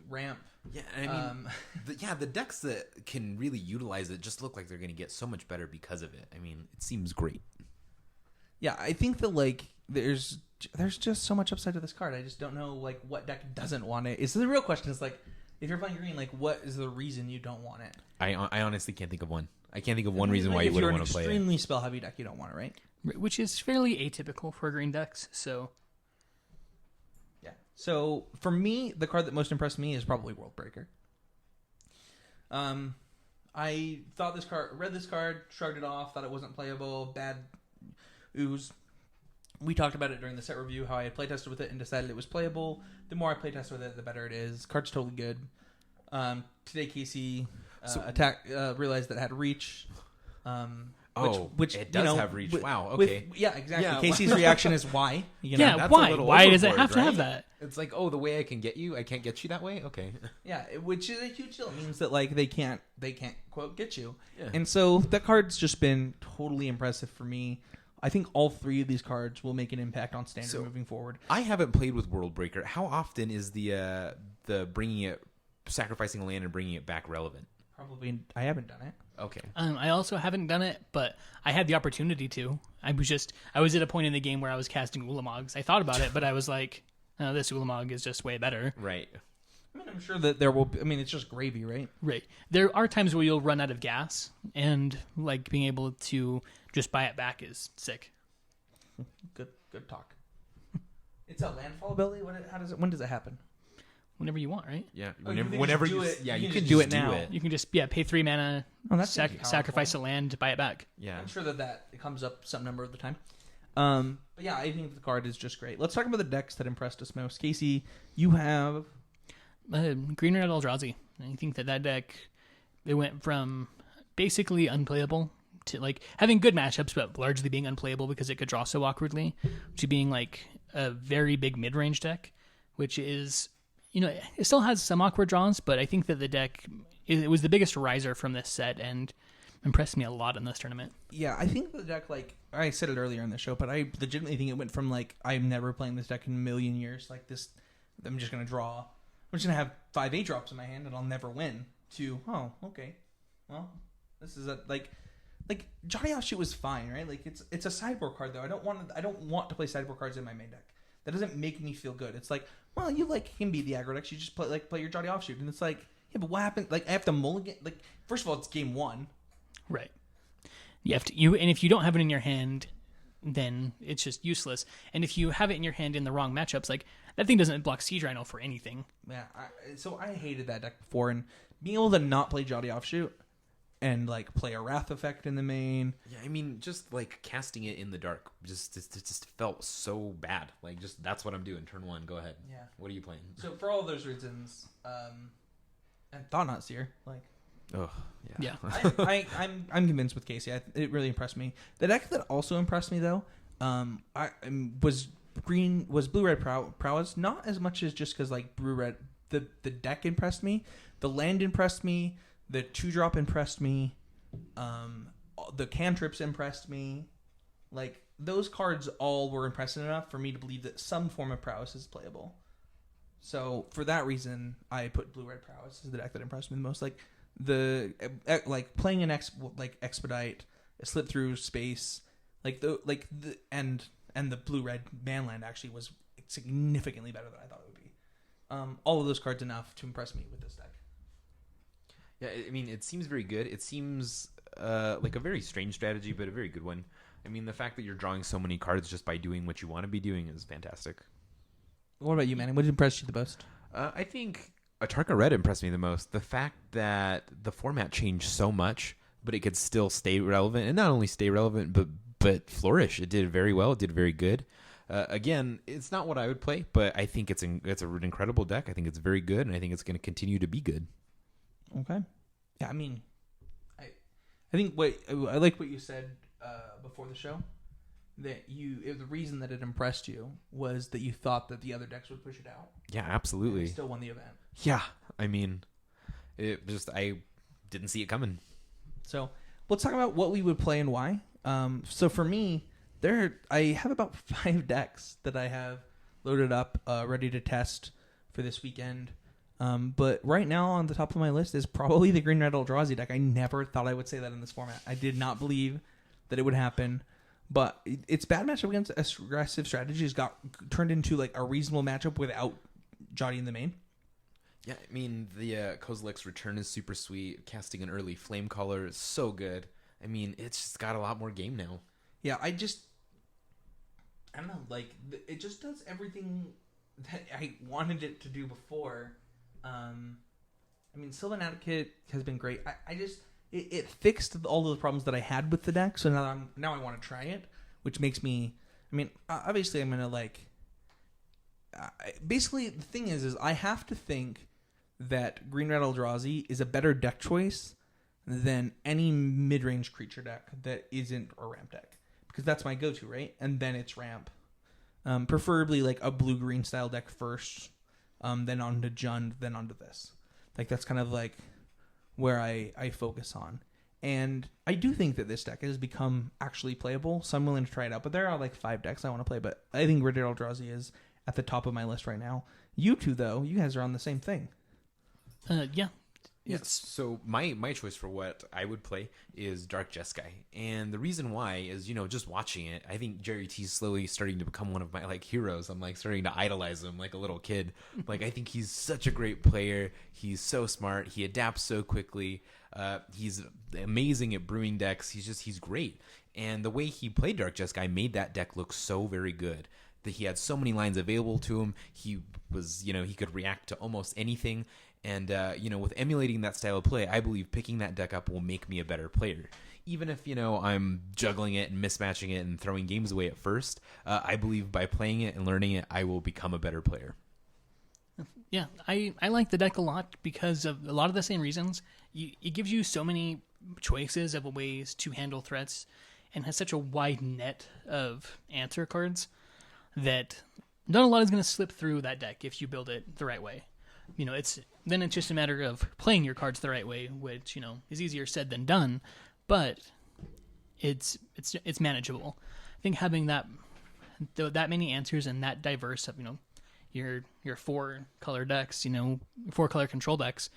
Speaker 2: ramp.
Speaker 3: Yeah, I mean, the decks that can really utilize it just look like they're going to get so much better because of it. I mean, it seems great.
Speaker 2: Yeah, I think that there's just so much upside to this card. I just don't know what deck doesn't want it. So the real question is if you're playing green, what is the reason you don't want it?
Speaker 3: I honestly can't think of one. I can't think of one reason why you wouldn't want to play it.
Speaker 2: If you're an extremely spell heavy deck, you don't want it, right?
Speaker 4: Which is fairly atypical for green decks. So
Speaker 2: yeah. So for me, the card that most impressed me is probably World Breaker. I thought read this card, shrugged it off, thought it wasn't playable, bad ooze. We talked about it during the set review, how I had playtested with it and decided it was playable. The more I playtest with it, the better it is. Card's totally good. Today, Casey realized that it had reach.
Speaker 3: Which it does have reach. Wow. Okay.
Speaker 2: Yeah, exactly.
Speaker 3: Yeah,
Speaker 2: Casey's reaction is why.
Speaker 3: That's
Speaker 4: why?
Speaker 3: a little
Speaker 4: Why does it
Speaker 3: overboard,
Speaker 4: have to have
Speaker 3: right?
Speaker 4: that?
Speaker 3: It's like, the way I can get you, I can't get you that way. Okay.
Speaker 2: Yeah, which is a huge deal. It means that they can't quote get you.
Speaker 3: Yeah.
Speaker 2: And so that card's just been totally impressive for me. I think all 3 of these cards will make an impact on standard moving forward.
Speaker 3: I haven't played with World Breaker. How often is the sacrificing a land and bringing it back relevant?
Speaker 2: Probably, I haven't done it.
Speaker 3: Okay.
Speaker 4: I also haven't done it, but I had the opportunity to. I was at a point in the game where I was casting Ulamogs. I thought about it, but I was like, no, this Ulamog is just way better.
Speaker 3: Right.
Speaker 2: I mean, I'm sure that there will be, it's just gravy, right?
Speaker 4: Right. There are times where you'll run out of gas, and being able to just buy it back is sick.
Speaker 2: Good talk. It's a landfall ability? When does it happen?
Speaker 4: Whenever you want, right?
Speaker 3: Yeah.
Speaker 2: You
Speaker 3: Whenever
Speaker 2: can
Speaker 3: you
Speaker 2: just do it.
Speaker 3: yeah,
Speaker 2: You
Speaker 3: you
Speaker 2: can
Speaker 3: can
Speaker 2: do
Speaker 3: just
Speaker 2: it now.
Speaker 3: do it.
Speaker 4: You can just pay 3 mana,
Speaker 2: Oh, that's pretty powerful.
Speaker 4: sacrifice a land, buy it back.
Speaker 3: Yeah.
Speaker 2: I'm sure that it comes up some number of the time. But yeah, I think the card is just great. Let's talk about the decks that impressed us most. Casey, you have
Speaker 4: Green Red Eldrazi. I think that deck, it went from basically unplayable to having good matchups, but largely being unplayable because it could draw so awkwardly, to being a very big mid-range deck, which is, it still has some awkward draws, but I think that the deck, it was the biggest riser from this set and impressed me a lot in this tournament.
Speaker 2: Yeah, I think the deck, I said it earlier in the show, but I legitimately think it went from, I'm never playing this deck in a million years, this, I'm just going to draw, I'm just going to have 5 8-drops in my hand and I'll never win, to, oh, okay, well, this is Johnny Offshoot was fine, right? It's a sideboard card, though. I don't want to play sideboard cards in my main deck. That doesn't make me feel good. It's well, you can be the aggro decks, you just play your Johnny Offshoot, and it's yeah, but what happened? I have to mulligan, first of all, it's game 1.
Speaker 4: Right. You have to, and if you don't have it in your hand, then it's just useless. And if you have it in your hand in the wrong matchups, that thing doesn't block Siege Rhino for anything.
Speaker 2: Yeah, so I hated that deck before, and being able to not play Johnny Offshoot and play a Wrath effect in the main.
Speaker 3: Yeah, I mean, just casting it in the dark, it just felt so bad. That's what I'm doing. Turn 1, go ahead.
Speaker 2: Yeah.
Speaker 3: What are you playing?
Speaker 2: So for all those reasons, and Thought Seer,
Speaker 3: Oh,
Speaker 4: Yeah.
Speaker 2: I'm convinced with Casey. It really impressed me. The deck that also impressed me though, was blue red prowess. Not as much as just because blue red. The deck impressed me. The land impressed me. The 2-drop impressed me. The cantrips impressed me. Those cards all were impressive enough for me to believe that some form of prowess is playable. So for that reason, I put blue red prowess as the deck that impressed me the most. Playing an expedite, a slip through space, and the blue red manland actually was significantly better than I thought it would be. All of those cards enough to impress me with this deck.
Speaker 3: Yeah, I mean, it seems very good. It seems like a very strange strategy, but a very good one. I mean, the fact that you're drawing so many cards just by doing what you want to be doing is fantastic.
Speaker 2: What about you, Manny? What impressed you the most?
Speaker 3: I think Atarka Red impressed me the most. The fact that the format changed so much, but it could still stay relevant, and not only stay relevant, but flourish. It did very well. It did very good. Again, it's not what I would play, but I think it's an incredible deck. I think it's very good, and I think it's going to continue to be good.
Speaker 2: Okay. Yeah, I mean, I think I like what you said before the show. That the reason that it impressed you was that you thought that the other decks would push it out.
Speaker 3: Yeah, absolutely.
Speaker 2: And you still won the event.
Speaker 3: Yeah, I mean, I didn't see it coming.
Speaker 2: So let's talk about what we would play and why. So for me, I have about 5 decks that I have loaded up, ready to test for this weekend. But right now on the top of my list is probably the Green Red Eldrazi deck. I never thought I would say that in this format. I did not believe that it would happen. But its bad matchup against aggressive strategies got turned into like a reasonable matchup without Jotty in the main.
Speaker 3: Yeah, I mean, the Kozilek's return is super sweet. Casting an early Flame Color is so good. I mean, it's just got a lot more game now.
Speaker 2: Yeah, I don't know, like, it just does everything that I wanted it to do before. I mean, Sylvan Advocate has been great. It fixed all of the problems that I had with the deck, so now I want to try it, which makes me, I mean, obviously I'm going to, like, basically the thing is I have to think that Green Red Eldrazi is a better deck choice than any mid-range creature deck that isn't a ramp deck, because that's my go-to, right? And then it's ramp. Preferably like a blue-green style deck first, then onto Jund, then onto this. Like, that's kind of like where I focus on. And I do think that this deck has become actually playable, so I'm willing to try it out. But there are like 5 decks I want to play, but I think Red Eldrazi is at the top of my list right now. You two, though, you guys are on the same thing.
Speaker 4: Yeah.
Speaker 3: Yes. So my choice for what I would play is Dark Jeskai. And the reason why is, just watching it, I think Jerry T's slowly starting to become one of my like heroes. I'm like starting to idolize him like a little kid. Like, I think he's such a great player. He's so smart. He adapts so quickly. He's amazing at brewing decks. He's great. And the way he played Dark Jeskai made that deck look so very good. That he had so many lines available to him. He was, he could react to almost anything. And, with emulating that style of play, I believe picking that deck up will make me a better player. Even if, I'm juggling it and mismatching it and throwing games away at first, I believe by playing it and learning it, I will become a better player.
Speaker 4: Yeah, I like the deck a lot because of a lot of the same reasons. It gives you so many choices of ways to handle threats and has such a wide net of answer cards that not a lot is going to slip through that deck if you build it the right way. It's just a matter of playing your cards the right way, which, is easier said than done, but it's manageable. I think having that many answers and that diverse of, your 4 color decks, 4 color control decks,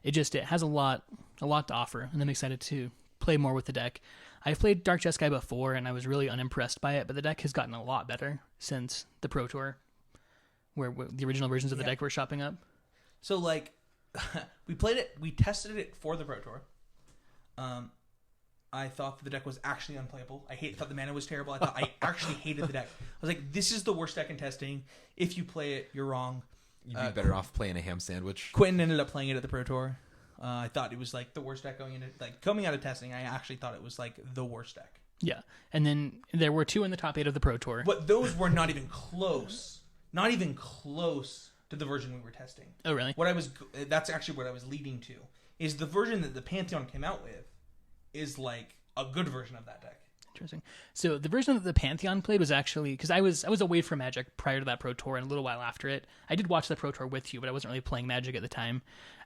Speaker 4: it has a lot to offer, and I'm excited to play more with the deck. I've played Dark Jeskai before, and I was really unimpressed by it, but the deck has gotten a lot better since the Pro Tour, where the original versions of the deck were shopping up.
Speaker 2: So, like, we played it, we tested it for the Pro Tour. I thought the deck was actually unplayable. Thought the mana was terrible. I actually hated the deck. I was like, this is the worst deck in testing. If you play it, you're wrong.
Speaker 3: You'd be better off playing a ham sandwich.
Speaker 2: Quentin ended up playing it at the Pro Tour. I thought it was, like, the worst deck coming out of testing. I actually thought it was, like, the worst deck. Yeah.
Speaker 4: And then there were 2 in the top 8 of the Pro Tour.
Speaker 2: But those were not even close. Not even close to the version we were testing.
Speaker 4: Oh, really?
Speaker 2: That's actually what I was leading to. Is the version that the Pantheon came out with is like a good version of that deck.
Speaker 4: Interesting. So the version that the Pantheon played was actually, because I was away from Magic prior to that Pro Tour and a little while after it. I did watch the Pro Tour with you, but I wasn't really playing Magic at the time.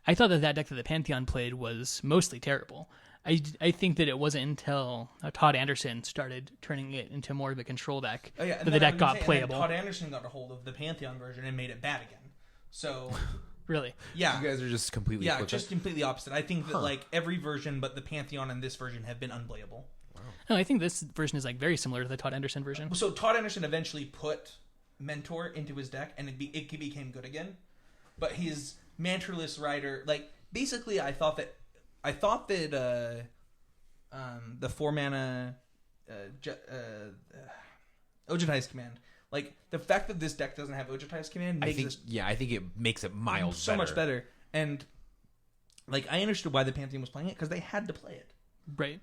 Speaker 4: I thought that deck that the Pantheon played was mostly terrible. I think that it wasn't until Todd Anderson started turning it into more of a control deck that the deck got playable.
Speaker 2: Todd Anderson got a hold of the Pantheon version and made it bad again. So,
Speaker 4: really,
Speaker 2: yeah,
Speaker 3: you guys are just completely
Speaker 2: completely opposite. I think that like every version, but the Pantheon and this version have been unplayable.
Speaker 3: Wow.
Speaker 4: No, I think this version is like very similar to the Todd Anderson version.
Speaker 2: So Todd Anderson eventually put Mentor into his deck, and it became good again. But his Mantraless Rider, like basically, I thought that I thought that the 4-mana Ojutai's Command, like the fact that this deck doesn't have Ojutai's Command makes
Speaker 3: I think it makes it miles
Speaker 2: so much better. And like I understood why the Pantheon was playing it because they had to play it.
Speaker 4: Right.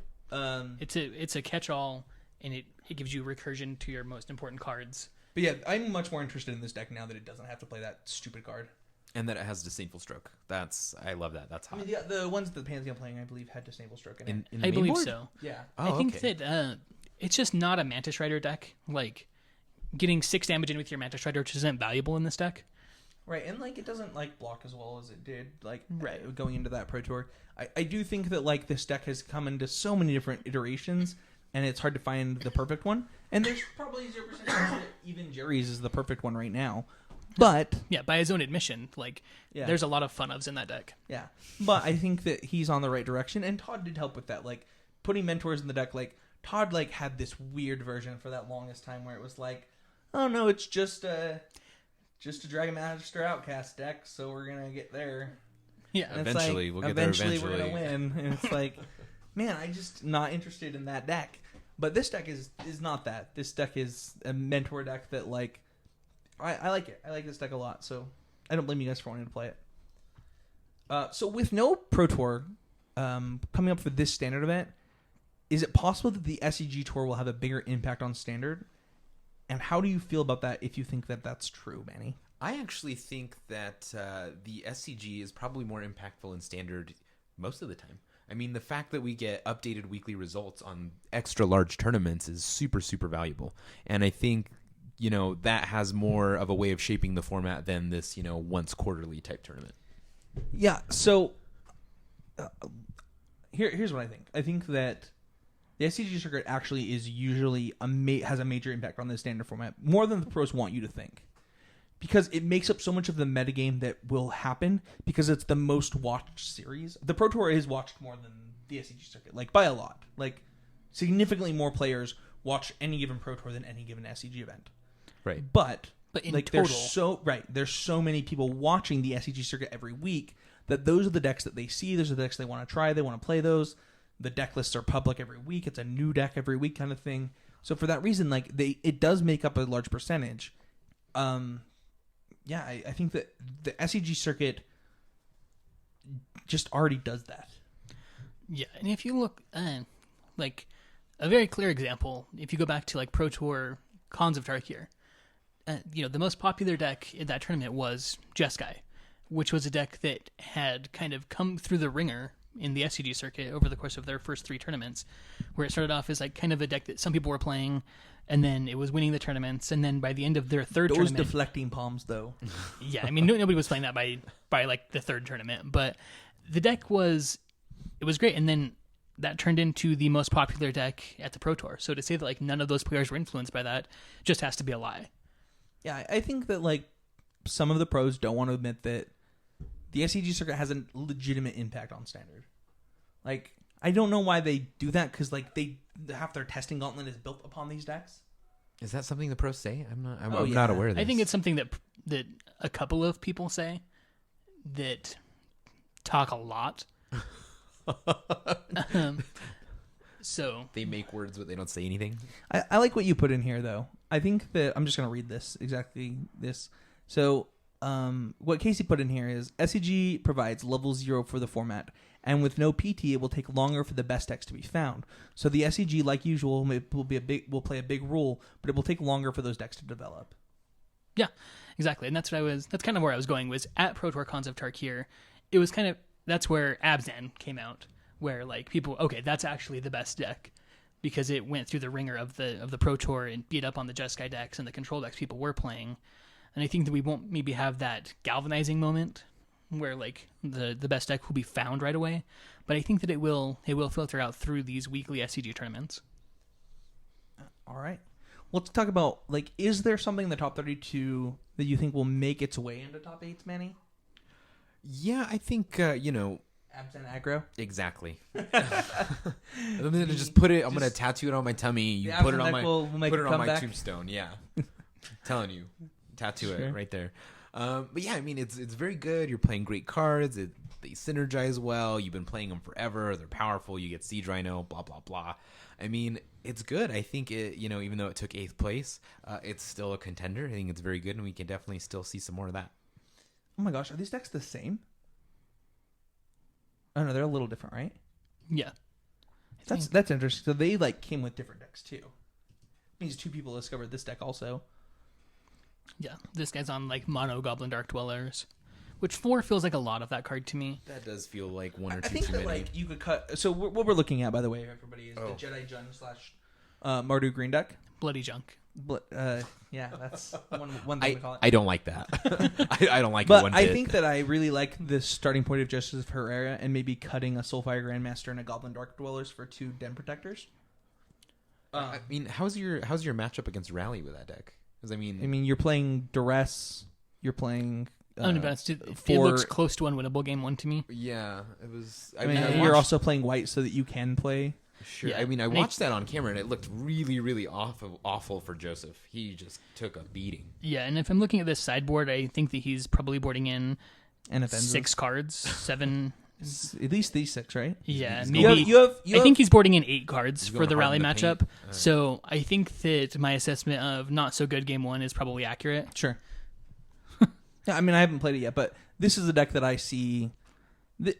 Speaker 4: It's a catch-all, and it gives you recursion to your most important cards.
Speaker 2: But yeah, I'm much more interested in this deck now that it doesn't have to play that stupid card.
Speaker 3: And that it has Disdainful Stroke. I love that. That's hot.
Speaker 2: I mean, the ones that the Pantheon playing, I believe, had Disdainful Stroke in it.
Speaker 3: In the
Speaker 4: I
Speaker 3: main
Speaker 4: believe
Speaker 3: board?
Speaker 4: so.
Speaker 2: Yeah.
Speaker 4: I think that it's just not a Mantis Rider deck. Like, getting 6 damage in with your Mantis Rider just isn't valuable in this deck.
Speaker 2: Right, and like it doesn't like block as well as it did like
Speaker 4: Right.
Speaker 2: going into that Pro Tour. I do think that like this deck has come into so many different iterations, and it's hard to find the perfect one. And there's probably 0% chance that even Jerry's is the perfect one right now. But
Speaker 4: Yeah, by his own admission, like,
Speaker 2: yeah,
Speaker 4: there's a lot of fun ofs in that deck.
Speaker 2: yeah. But I think that he's on the right direction, and Todd did help with that. Like putting mentors in the deck. Like Todd like had this weird version for that longest time where it was like, oh no, it's just a Dragon Master Outcast deck, so we're gonna get there.
Speaker 4: Yeah.
Speaker 2: And it's
Speaker 3: Eventually,
Speaker 2: like,
Speaker 3: we'll get there
Speaker 2: we're
Speaker 3: eventually.
Speaker 2: gonna win. And it's like, man, I'm just not interested in that deck. But this deck is not that. This deck is a mentor deck that like I like it. I like this deck a lot, so I don't blame you guys for wanting to play it. So with no Pro Tour coming up for this standard event, is it possible that the SEG Tour will have a bigger impact on standard? And how do you feel about that if you think that that's true, Manny?
Speaker 3: I actually think that the SCG is probably more impactful in standard most of the time. I mean, the fact that we get updated weekly results on extra large tournaments is super, super valuable. And I think, that has more of a way of shaping the format than this, once quarterly type tournament.
Speaker 2: Yeah, so here's what I think. I think that the SCG circuit actually is usually has a major impact on the standard format, more than the pros want you to think. Because it makes up so much of the metagame that will happen because it's the most watched series. The Pro Tour is watched more than the SCG circuit, like by a lot. Like significantly more players watch any given Pro Tour than any given SCG event.
Speaker 3: Right.
Speaker 2: But
Speaker 4: in
Speaker 2: like
Speaker 4: total,
Speaker 2: there's so many people watching the SCG circuit every week that those are the decks that they see. Those are the decks they want to try. They want to play those. The deck lists are public every week. It's a new deck every week kind of thing. So for that reason, like it does make up a large percentage. Yeah, I think that the SCG circuit just already does that.
Speaker 4: Yeah, and if you look, like, a very clear example, if you go back to, like, Pro Tour Cons of Tarkir, the most popular deck in that tournament was Jeskai, which was a deck that had kind of come through the ringer in the SCG circuit over the course of their first 3 tournaments, where it started off as, like, kind of a deck that some people were playing, and then it was winning the tournaments, and then by the end of their third tournament...
Speaker 2: Those deflecting palms, though.
Speaker 4: Yeah, I mean, nobody was playing that by like, the third tournament, but the deck was great, and then that turned into the most popular deck at the Pro Tour. So to say that, like, none of those players were influenced by that just has to be a lie.
Speaker 2: Yeah, I think that, like, some of the pros don't want to admit that the SCG circuit has a legitimate impact on standard. Like, I don't know why they do that, because, like, half their testing gauntlet is built upon these decks.
Speaker 3: Is that something the pros say? I'm not
Speaker 2: yeah.
Speaker 3: aware of this.
Speaker 4: I think it's something that a couple of people say that talk a lot. So
Speaker 2: They
Speaker 3: make words, but they don't say anything.
Speaker 2: I like what you put in here, though. I think that I'm just going to read exactly this. So, what Casey put in here is SCG provides level 0 for the format, and with no PT, it will take longer for the best decks to be found. So the SCG, like usual, will play a big role, but it will take longer for those decks to develop.
Speaker 4: Yeah, exactly, and that's kind of where I was going. Was at Pro Tour Cons of Tarkir, it was kind of that's where Abzan came out, where like people, okay, that's actually the best deck because it went through the ringer of the Pro Tour and beat up on the Jeskai decks and the control decks people were playing. And I think that we won't maybe have that galvanizing moment where like the best deck will be found right away, but I think that it will filter out through these weekly SCG tournaments.
Speaker 2: All right. Let's talk about, like, is there something in the top 32 that you think will make its way into top 8s, Manny?
Speaker 3: Yeah, I think,
Speaker 2: Abzan aggro?
Speaker 3: Exactly. I'm going to just put it, I'm going to tattoo it on my tummy. You put it on my, put it on my tombstone. Yeah. Telling you. Tattoo it right there. But yeah, I mean, it's very good. You're playing great cards. they synergize well. You've been playing them forever. They're powerful. You get Siege Rhino, blah, blah, blah. I mean, it's good. I think it, even though it took 8th place, it's still a contender. I think it's very good, and we can definitely still see some more of that.
Speaker 2: Oh my gosh, are these decks the same? Oh no, they're a little different, right?
Speaker 4: Yeah.
Speaker 2: That's interesting. So they came with different decks too. Means 2 people discovered this deck also.
Speaker 4: Yeah, this guy's on mono Goblin Dark Dwellers, which 4 feels like a lot of that card to me.
Speaker 3: That does feel like one or
Speaker 2: I
Speaker 3: two
Speaker 2: think
Speaker 3: too
Speaker 2: that
Speaker 3: many.
Speaker 2: You could cut. So what we're looking at, by the way, everybody, is the Jedi Jun / Mardu green deck.
Speaker 4: Bloody junk.
Speaker 2: Yeah, that's one thing to call it.
Speaker 3: I don't like that. I don't like
Speaker 2: But
Speaker 3: it one
Speaker 2: I
Speaker 3: bit.
Speaker 2: think that I really like this starting point of Justice Herrera and maybe cutting a Soulfire Grandmaster and a Goblin Dark Dwellers for 2 Den Protectors.
Speaker 3: I mean, how's your matchup against Rally with that deck? Because I mean,
Speaker 2: you're playing Duress. You're playing.
Speaker 4: It looks close to unwinnable game 1 to me.
Speaker 3: yeah, it was.
Speaker 2: I mean, you're also playing white so that you can play.
Speaker 3: Sure.
Speaker 4: Yeah.
Speaker 3: I mean, I watched that on camera, and it looked really, really awful for Joseph. He just took a beating.
Speaker 4: Yeah, and if I'm looking at this sideboard, I think that he's probably boarding in
Speaker 2: And
Speaker 4: 6 cards, 7.
Speaker 2: At least these 6, right?
Speaker 4: Yeah,
Speaker 3: He's
Speaker 4: maybe.
Speaker 2: You
Speaker 4: I think he's boarding in 8 cards
Speaker 3: He's
Speaker 4: for
Speaker 3: going
Speaker 4: the
Speaker 3: hard
Speaker 4: rally
Speaker 3: in the
Speaker 4: matchup.
Speaker 3: paint.
Speaker 4: So I think that my assessment of not so good game 1 is probably accurate.
Speaker 2: Sure. Yeah, I mean, I haven't played it yet, but this is a deck that I see.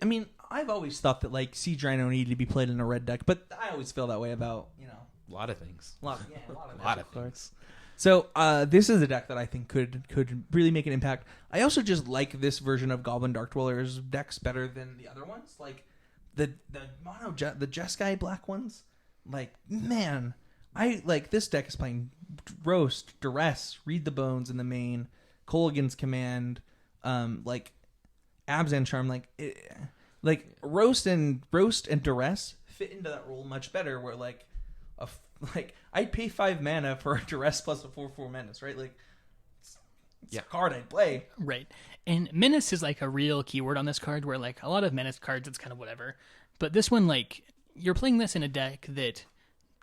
Speaker 2: I mean, I've always thought that Siege Rhino needed to be played in a red deck, but I always feel that way about
Speaker 3: A lot of things.
Speaker 2: a lot of
Speaker 3: A lot of
Speaker 2: Magic
Speaker 3: things.
Speaker 2: cards. So this is a deck that I think could really make an impact. I also just like this version of Goblin Dark Dwellers decks better than the other ones. Like the mono the Jeskai black ones. Man, I like this deck is playing Roast, Duress, Read the Bones in the main, Kolaghan's Command, Abzan Charm. Roast and Duress fit into that role much better. Where I'd pay 5 mana for a Duress plus a 4/4 menace, right? It's a card I'd play.
Speaker 4: Right. And menace is a real keyword on this card where a lot of menace cards it's kind of whatever. But this one you're playing this in a deck that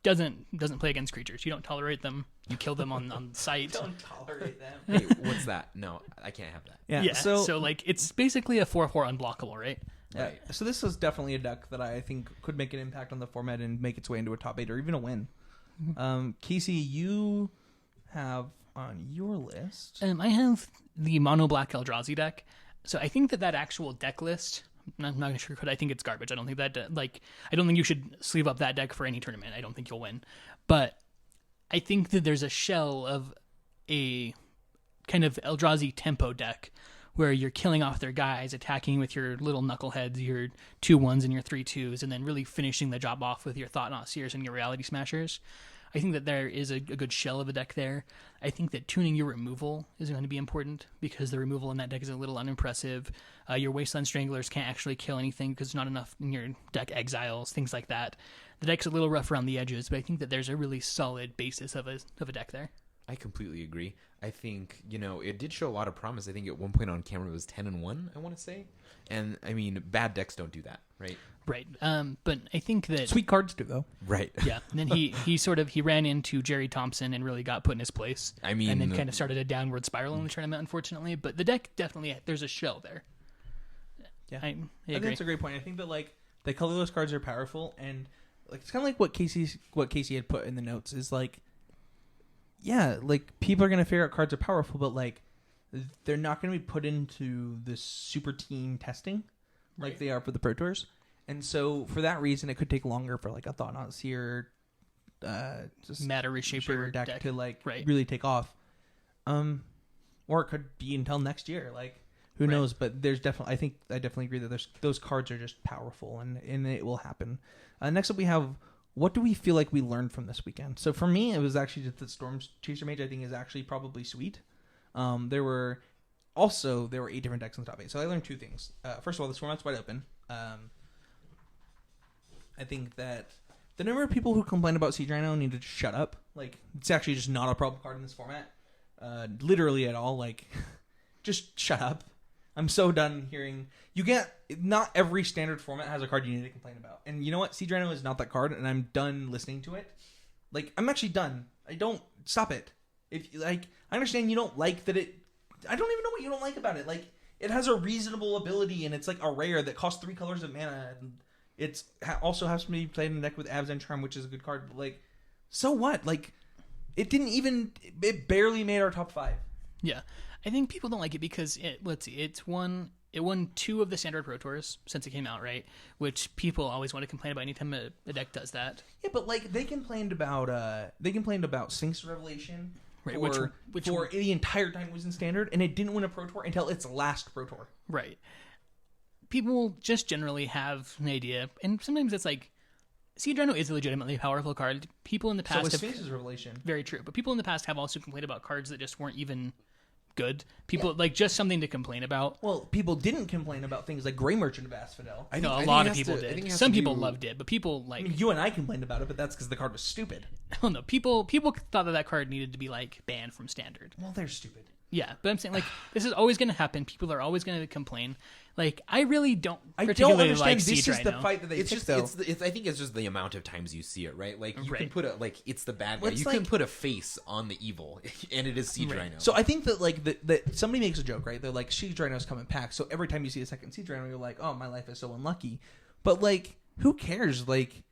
Speaker 4: doesn't play against creatures. You don't tolerate them. You kill them on sight.
Speaker 2: Don't tolerate them.
Speaker 3: Hey, what's that? No, I can't have that.
Speaker 2: Yeah.
Speaker 4: Yeah.
Speaker 2: So
Speaker 4: it's basically a 4/4 unblockable, right?
Speaker 2: yeah,
Speaker 3: Right.
Speaker 2: so this is definitely a deck that I think could make an impact on the format and make its way into a top 8 or even a win. Casey, you have on your list.
Speaker 4: I have the mono black Eldrazi deck. So I think that actual deck list, I'm not sure, I think it's garbage. I don't think that, I don't think you should sleeve up that deck for any tournament. I don't think you'll win. But I think that there's a shell of a kind of Eldrazi tempo deck where you're killing off their guys, attacking with your little knuckleheads, your 2/1s and your 3/2s, and then really finishing the job off with your Thought-Knot Seers and your Reality Smashers. I think that there is a good shell of a deck there. I think that tuning your removal is going to be important because the removal in that deck is a little unimpressive. Your Wasteland Stranglers can't actually kill anything because there's not enough in your deck exiles, things like that. The deck's a little rough around the edges, but I think that there's a really solid basis of a deck there.
Speaker 3: I completely agree. I think, it did show a lot of promise. I think at one point on camera it was 10-1, I want to say. And, I mean, bad decks don't do that, right?
Speaker 4: Right. But I think that...
Speaker 2: Sweet cards do, though.
Speaker 3: Right.
Speaker 4: Yeah. And then he ran into Jerry Thompson and really got put in his place.
Speaker 3: I mean...
Speaker 4: And then kind of started a downward spiral in the tournament, unfortunately. But the deck definitely... There's a shell there.
Speaker 2: Yeah.
Speaker 4: I
Speaker 2: I
Speaker 4: agree.
Speaker 2: think that's a great point. I think that the colorless cards are powerful, and it's kind of like what Casey had put in the notes is people are gonna figure out cards are powerful, but they're not gonna be put into this super team testing like
Speaker 4: Right.
Speaker 2: they are for the Pro Tours, and so for that reason, it could take longer for a Thought-Knot Seer, just
Speaker 4: Matter Reshaper
Speaker 2: deck,
Speaker 4: deck.
Speaker 2: to
Speaker 4: Right.
Speaker 2: really take off, or it could be until next year, Who
Speaker 4: Right.
Speaker 2: knows? But there's definitely, I definitely agree that those cards are just powerful, and it will happen. Next up, we have what do we feel like we learned from this weekend? So for me, it was actually just that Storm Chaser Mage I think is actually probably sweet. There were 8 different decks in the top 8. So I learned 2 things. First of all, this format's wide open. I think that the number of people who complain about Siege Rhino need to shut up. It's actually just not a problem card in this format. Literally at all. Just shut up. I'm so done hearing not every standard format has a card you need to complain about. And you know what? Siege Rhino is not that card, and I'm done listening to it. I'm actually done. I don't stop it. If I understand you don't like that it. I don't even know what you don't like about it. it has a reasonable ability, and it's like a rare that costs 3 colors of mana, and it's also has to be played in a deck with Abs and Charm, which is a good card. But like, so what? Like, it barely made our top 5.
Speaker 4: Yeah, I think people don't like it because it won 2 of the Standard Pro Tours since it came out, right? Which people always want to complain about anytime a deck does that.
Speaker 2: Yeah, but like they complained about Sphinx Revelation,
Speaker 4: Right, which
Speaker 2: for the entire time it was in Standard, and it didn't win a Pro Tour until its last Pro Tour.
Speaker 4: Right. People just generally have an idea, and sometimes it's like, Siege Rhino is a legitimately powerful card. People in the past
Speaker 2: So was
Speaker 4: have...
Speaker 2: Sphinx's Revelation.
Speaker 4: Very true. But people in the past have also complained about cards that just weren't even good. People, like, just something to complain about.
Speaker 2: Well, people didn't complain about things like Grey Merchant of Asphodel.
Speaker 4: A lot of people did. Some people loved it, but people, like...
Speaker 2: I mean, you and I complained about it, but that's because the card was stupid.
Speaker 4: Oh, no. People thought that card needed to be, like, banned from Standard.
Speaker 2: Well, they're stupid.
Speaker 4: Yeah, but I'm saying, like, this is always going to happen. People are always going to complain. Like, I really don't
Speaker 2: I don't
Speaker 4: particularly
Speaker 2: understand.
Speaker 4: like
Speaker 2: This
Speaker 4: Siege
Speaker 2: is
Speaker 4: Rhino.
Speaker 2: the fight that they
Speaker 3: It's
Speaker 2: picked,
Speaker 3: just
Speaker 2: though.
Speaker 3: I think it's just the amount of times you see it, right? Like you
Speaker 4: Right.
Speaker 3: can put it's the bad guy.
Speaker 2: Well, it's
Speaker 3: You
Speaker 2: like-
Speaker 3: can put a face on the evil, and it is Siege
Speaker 4: Right.
Speaker 3: Rhino.
Speaker 2: So I think that like that somebody makes a joke, right? They're like, Siege Rhinos come in packs, so every time you see a second Siege Rhino, you're like, oh, my life is so unlucky. But like, who cares? Like,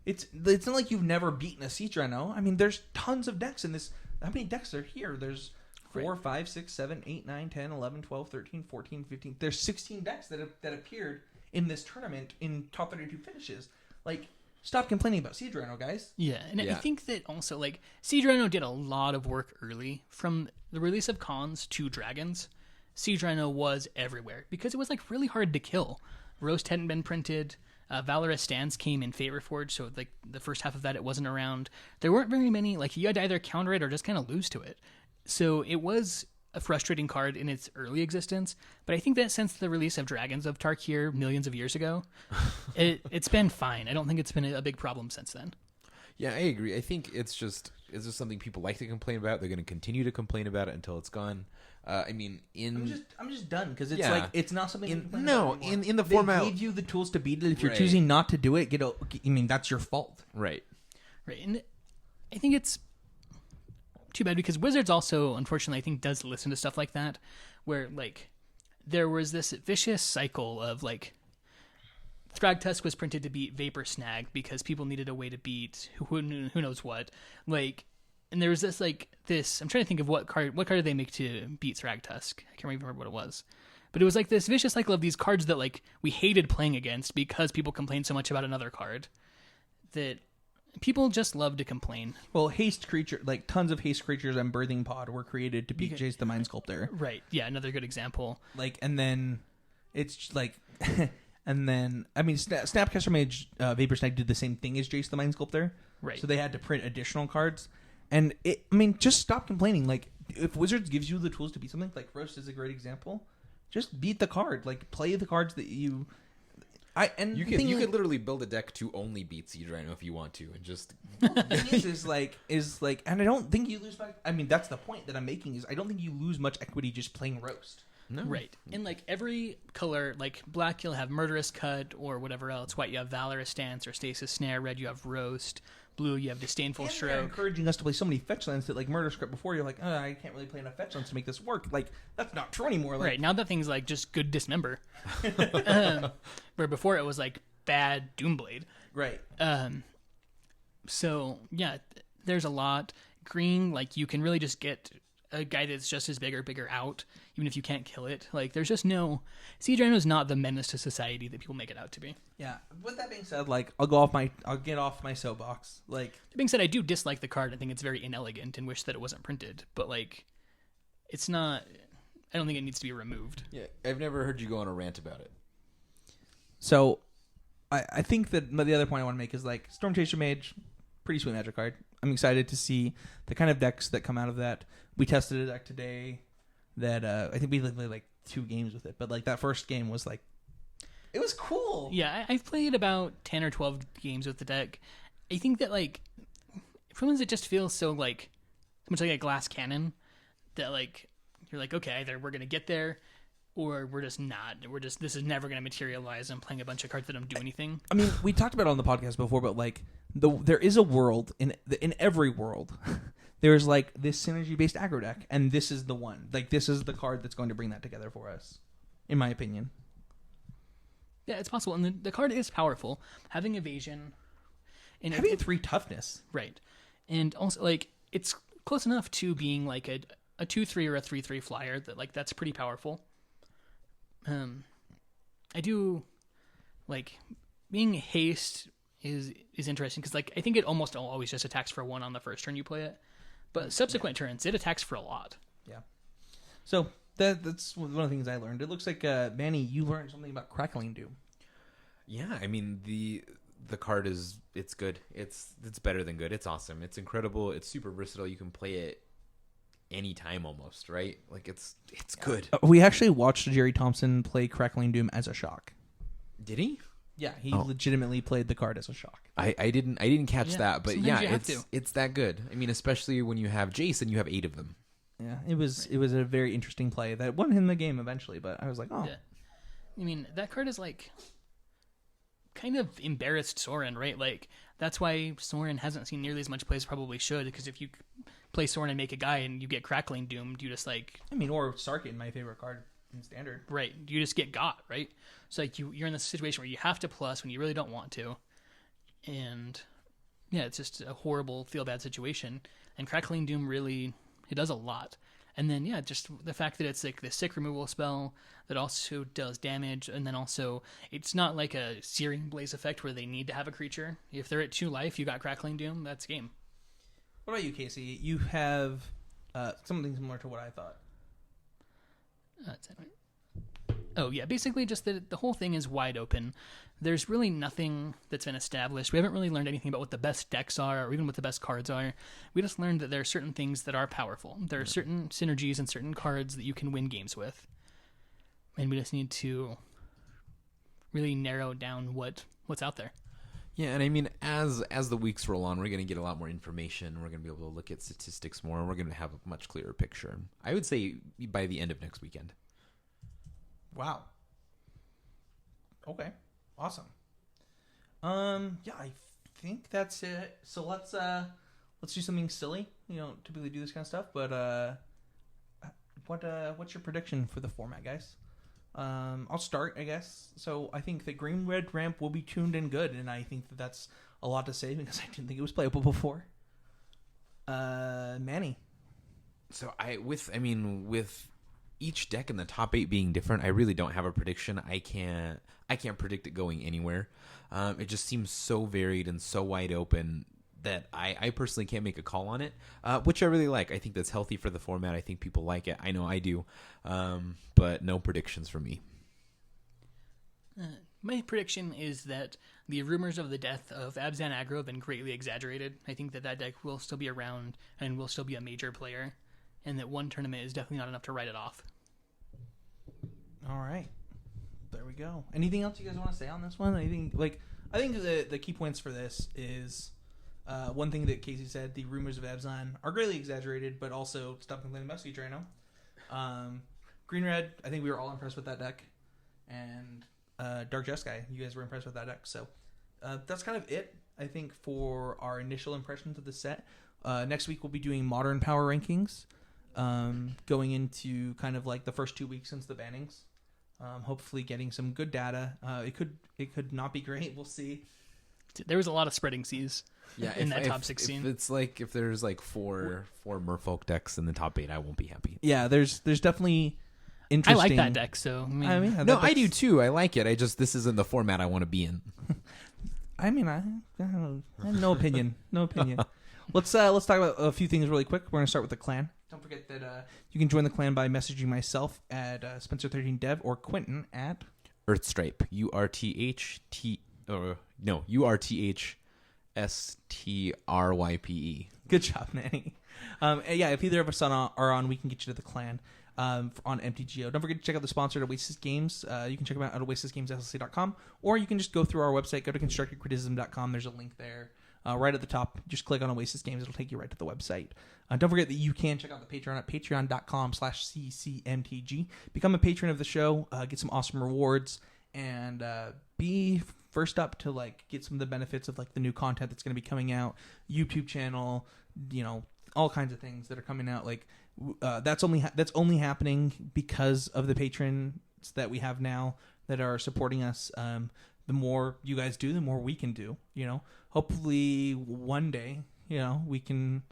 Speaker 2: it's not like you've never beaten a Siege Rhino. I mean, there's tons of decks in this. How many decks are here? There's 4, 5, 6, 7, 8, 9, 10, 11, 12, 13, 14, 15. There's 16 decks that appeared in this tournament in top 32 finishes. Like, stop complaining about Siege Rhino, guys.
Speaker 4: Yeah, and I
Speaker 3: Yeah.
Speaker 4: think that also, like, Siege Rhino did a lot of work early. From the release of Cons to Dragons, Siege Rhino was everywhere because it was, like, really hard to kill. Roast hadn't been printed. Valorous Stance came in Fate Reforged, so, like, the first half of that, it wasn't around. There weren't very many, like, you had to either counter it or just kind of lose to it. So it was a frustrating card in its early existence, but I think that since the release of Dragons of Tarkir millions of years ago, it's been fine. I don't think it's been a big problem since then.
Speaker 3: Yeah, I agree. I think it's just something people like to complain about. They're going to continue to complain about it until it's gone. I mean,
Speaker 2: I'm just done because it's
Speaker 3: Yeah.
Speaker 2: like it's not something.
Speaker 3: In-
Speaker 2: to complain
Speaker 3: no,
Speaker 2: about anymore.
Speaker 3: in the
Speaker 2: They
Speaker 3: format-
Speaker 2: gave you the tools to beat it. If you're
Speaker 3: Right.
Speaker 2: choosing not to do it, I mean, that's your fault.
Speaker 3: right.
Speaker 4: Right, and I think it's too bad because Wizards also, unfortunately, I think does listen to stuff like that, where, like, there was this vicious cycle of, like, Thragtusk was printed to beat Vapor Snag because people needed a way to beat who knows what, like, and there was this, like, I'm trying to think of what card did they make to beat Thragtusk? I can't remember what it was. But it was like this vicious cycle of these cards that, like, we hated playing against because people complained so much about another card that people just love to complain.
Speaker 2: Well, haste creature, like tons of haste creatures on Birthing Pod were created to beat Jace the Mind Sculptor.
Speaker 4: Right. Yeah, another good example.
Speaker 2: Like, and then it's like, and then I mean, Snapcaster Mage Vapor Snag did the same thing as Jace the Mind Sculptor.
Speaker 4: Right.
Speaker 2: So they had to print additional cards, and I mean, just stop complaining. Like, if Wizards gives you the tools to beat something, like Roast is a great example. Just beat the card. Like, play the cards that you.
Speaker 3: You could literally build a deck to only beat Siege Rhino if you want to, and just
Speaker 2: The thing is like, and I don't think you lose. I mean, that's the point that I'm making. Is I don't think you lose much equity just playing Roast.
Speaker 3: no.
Speaker 4: Right. And, like, every color, like, black you'll have Murderous Cut or whatever else. White you have Valorous Stance or Stasis Snare. Red you have Roast. Blue you have Disdainful
Speaker 2: And they're
Speaker 4: Stroke.
Speaker 2: encouraging us to play so many fetch lands that like Murder Script before you're like, I can't really play enough fetch lands to make this work. Like, that's not true anymore. Like,
Speaker 4: Right. Now that thing's, like, just good Dismember. Where before it was, like, bad Doomblade.
Speaker 2: right.
Speaker 4: So, yeah, there's a lot. Green, like, you can really just get a guy that's just as big or bigger out, even if you can't kill it. Like, there's just no... Siege Rhino is not the menace to society that people make it out to be.
Speaker 2: Yeah. With that being said, like, I'll get off my soapbox. Like,
Speaker 4: That being said, I do dislike the card. I think it's very inelegant and wish that it wasn't printed. But, like, it's not... I don't think it needs to be removed.
Speaker 3: Yeah, I've never heard you go on a rant about it.
Speaker 2: so I think that the other point I want to make is like Storm Chaser Mage, pretty sweet Magic card. I'm excited to see the kind of decks that come out of that. We tested a deck today that I think we played like 2 games with it, but like that first game was like, it was cool.
Speaker 4: Yeah, I've played about 10 or 12 games with the deck. I think that, like, sometimes it just feels so, like, so much like a glass cannon that, like, you're like, okay, either we're going to get there or we're just not. This is never going to materialize. I'm playing a bunch of cards that don't do anything.
Speaker 2: I mean, we talked about it on the podcast before, but like there is a world in every world. There's like this synergy based aggro deck, and this is the one. Like, this is the card that's going to bring that together for us. in my opinion.
Speaker 4: Yeah, it's possible. And the card is powerful. Having evasion. And
Speaker 2: Having 3 toughness.
Speaker 4: Right. And also, like, it's close enough to being like a 2/3 or a 3/3 flyer that, like, that's pretty powerful. I do, like, being haste is interesting because, like, I think it almost always just attacks for 1 on the first turn you play it. But subsequent turns, it attacks for a lot.
Speaker 2: Yeah. So that's one of the things I learned. It looks like, Manny, you learned something about Crackling Doom.
Speaker 3: Yeah, I mean the card it's good. It's better than good. It's awesome. It's incredible. It's super versatile. You can play it anytime almost, right? Like it's good.
Speaker 2: We actually watched Jerry Thompson play Crackling Doom as a shock.
Speaker 3: Did he?
Speaker 2: Yeah, he legitimately played the card as a shock.
Speaker 3: I didn't catch that, but
Speaker 4: sometimes
Speaker 3: yeah,
Speaker 4: you have to.
Speaker 3: it's that good. I mean, especially when you have Jace and you have 8 of them.
Speaker 2: Yeah, it was a very interesting play that won him the game eventually, but I was like, oh.
Speaker 4: Yeah. I mean, that card is, like, kind of embarrassed Soren, right? Like, that's why Soren hasn't seen nearly as much play as probably should, because if you play Soren and make a guy and you get Crackling Doomed, you just, like...
Speaker 2: I mean, or Sarkin, my favorite card in Standard.
Speaker 4: Right. You just get got, right? So, like, you're in this situation where you have to plus when you really don't want to. And, yeah, it's just a horrible, feel-bad situation. And Crackling Doom really... It does a lot. And then, yeah, just the fact that it's like the sick removal spell that also does damage. And then also, it's not like a Searing Blaze effect where they need to have a creature. If they're at 2 life, you got Crackling Doom, that's game.
Speaker 2: What about you, Casey? You have something similar to what I thought.
Speaker 4: Oh, yeah, basically just that the whole thing is wide open. There's really nothing that's been established. We haven't really learned anything about what the best decks are or even what the best cards are. We just learned that there are certain things that are powerful. There are certain synergies and certain cards that you can win games with. And we just need to really narrow down what's out there.
Speaker 3: Yeah, and I mean, as the weeks roll on, we're going to get a lot more information. We're going to be able to look at statistics more, and we're going to have a much clearer picture. I would say by the end of next weekend.
Speaker 2: Wow. Okay. Awesome. Yeah, I think that's it. So let's do something silly. You don't typically do this kind of stuff, but what's your prediction for the format, guys? I'll start, I guess. So I think the green red ramp will be tuned in good, and I think that's a lot to say because I didn't think it was playable before. Manny.
Speaker 3: So with each deck in the top 8 being different, I really don't have a prediction. I can't predict it going anywhere. It just seems so varied and so wide open that I personally can't make a call on it, which I really like. I think that's healthy for the format. I think people like it. I know I do, but no predictions for me.
Speaker 4: My prediction is that the rumors of the death of Abzan Aggro have been greatly exaggerated. I think that deck will still be around and will still be a major player, and that one tournament is definitely not enough to write it off.
Speaker 2: All right. There we go. Anything else you guys want to say on this one? Anything I think the key points for this is one thing that Casey said: the rumors of Abzan are greatly exaggerated, but also stop complaining about Sea Drano. Green red, I think we were all impressed with that deck, and Dark Jeskai, you guys were impressed with that deck. So that's kind of it, I think, for our initial impressions of the set. Next week we'll be doing Modern Power Rankings, going into kind of like the first 2 weeks since the bannings. Hopefully getting some good data. It could not be great. We'll see.
Speaker 4: There was a lot of spreading seas in that top 16.
Speaker 3: If there's like four Merfolk decks in the top 8, I won't be happy.
Speaker 2: Yeah, there's definitely interesting.
Speaker 4: I like that deck, so
Speaker 3: I do too. I like it. This isn't the format I want to be in.
Speaker 2: I mean, I have no opinion. No opinion. Let's talk about a few things really quick. We're gonna start with the clan. Don't forget that you can join the clan by messaging myself at Spencer13Dev or Quentin at
Speaker 3: Earthstripe. URTHSTRYPE.
Speaker 2: Good job, Manny. Yeah, if either of us are on, we can get you to the clan on MTGO. Don't forget to check out the sponsor, Oasis Games. You can check them out at oasisgamesllc.com, or you can just go through our website, go to constructedcriticism.com. There's a link there. Right at the top, just click on Oasis Games. It'll take you right to the website. Don't forget that you can check out the Patreon at patreon.com/CCMTG. Become a patron of the show, get some awesome rewards, and be first up to get some of the benefits of the new content that's going to be coming out, YouTube channel, all kinds of things that are coming out. That's only happening because of the patron that we have now that are supporting us. The more you guys do, the more we can do. Hopefully one day, we can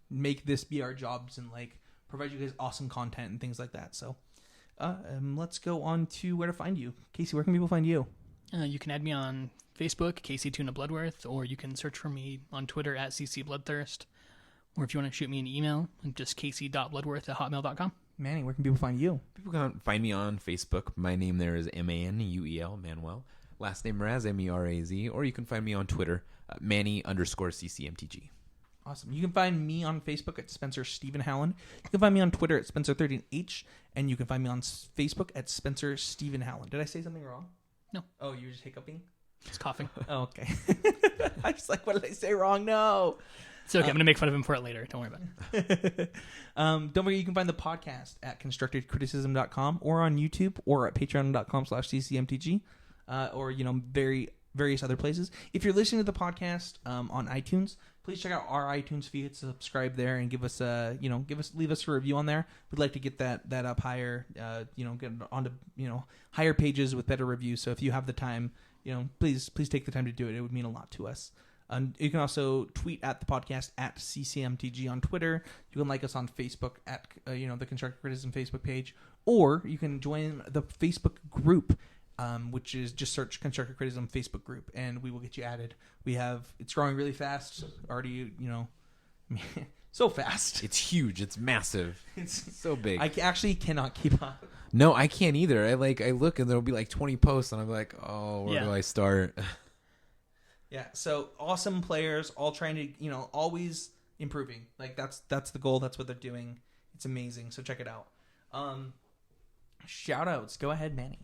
Speaker 2: make this be our jobs and like provide you guys awesome content and things like that. So let's go on to where to find you. Casey, where can people find you?
Speaker 4: You can add me on Facebook, Casey Tuna Bloodworth, or you can search for me on Twitter at CCBloodthirst. Or if you want to shoot me an email, just casey.bloodworth@hotmail.com.
Speaker 2: Manny, where can people find you?
Speaker 3: People can find me on Facebook. My name there is Manuel, Manuel. Last name Meraz, Meraz. Or you can find me on Twitter, Manny_CCMTG.
Speaker 2: Awesome. You can find me on Facebook at Spencer Stephen Howland. You can find me on Twitter at Spencer13H. And you can find me on Facebook at Spencer Stephen Howland. Did I say something wrong?
Speaker 4: No.
Speaker 2: Oh, you were just hiccuping?
Speaker 4: Just coughing.
Speaker 2: Oh, okay. I was like, what did I say wrong? No.
Speaker 4: It's okay. I'm going to make fun of him for it later. Don't worry about it.
Speaker 2: Don't forget, you can find the podcast at constructedcriticism.com or on YouTube or at patreon.com/ccmtg or, various other places. If you're listening to the podcast on iTunes, please check out our iTunes feed, subscribe there, and leave us a review on there. We'd like to get that up higher, get it onto higher pages with better reviews. So if you have the time, please take the time to do it. It would mean a lot to us. You can also tweet at the podcast at CCMTG on Twitter. You can like us on Facebook at the Constructive Criticism Facebook page, or you can join the Facebook group, which is just search Constructive Criticism Facebook group, and we will get you added. It's growing really fast. Already, so fast.
Speaker 3: It's huge. It's massive. It's so big.
Speaker 2: I actually cannot keep up.
Speaker 3: No, I can't either. I look and there'll be like 20 posts, and I'm like, oh, where do I start?
Speaker 2: Yeah, so awesome players, all trying to, always improving. Like that's the goal. That's what they're doing. It's amazing. So check it out. Shout outs. Go ahead, Manny.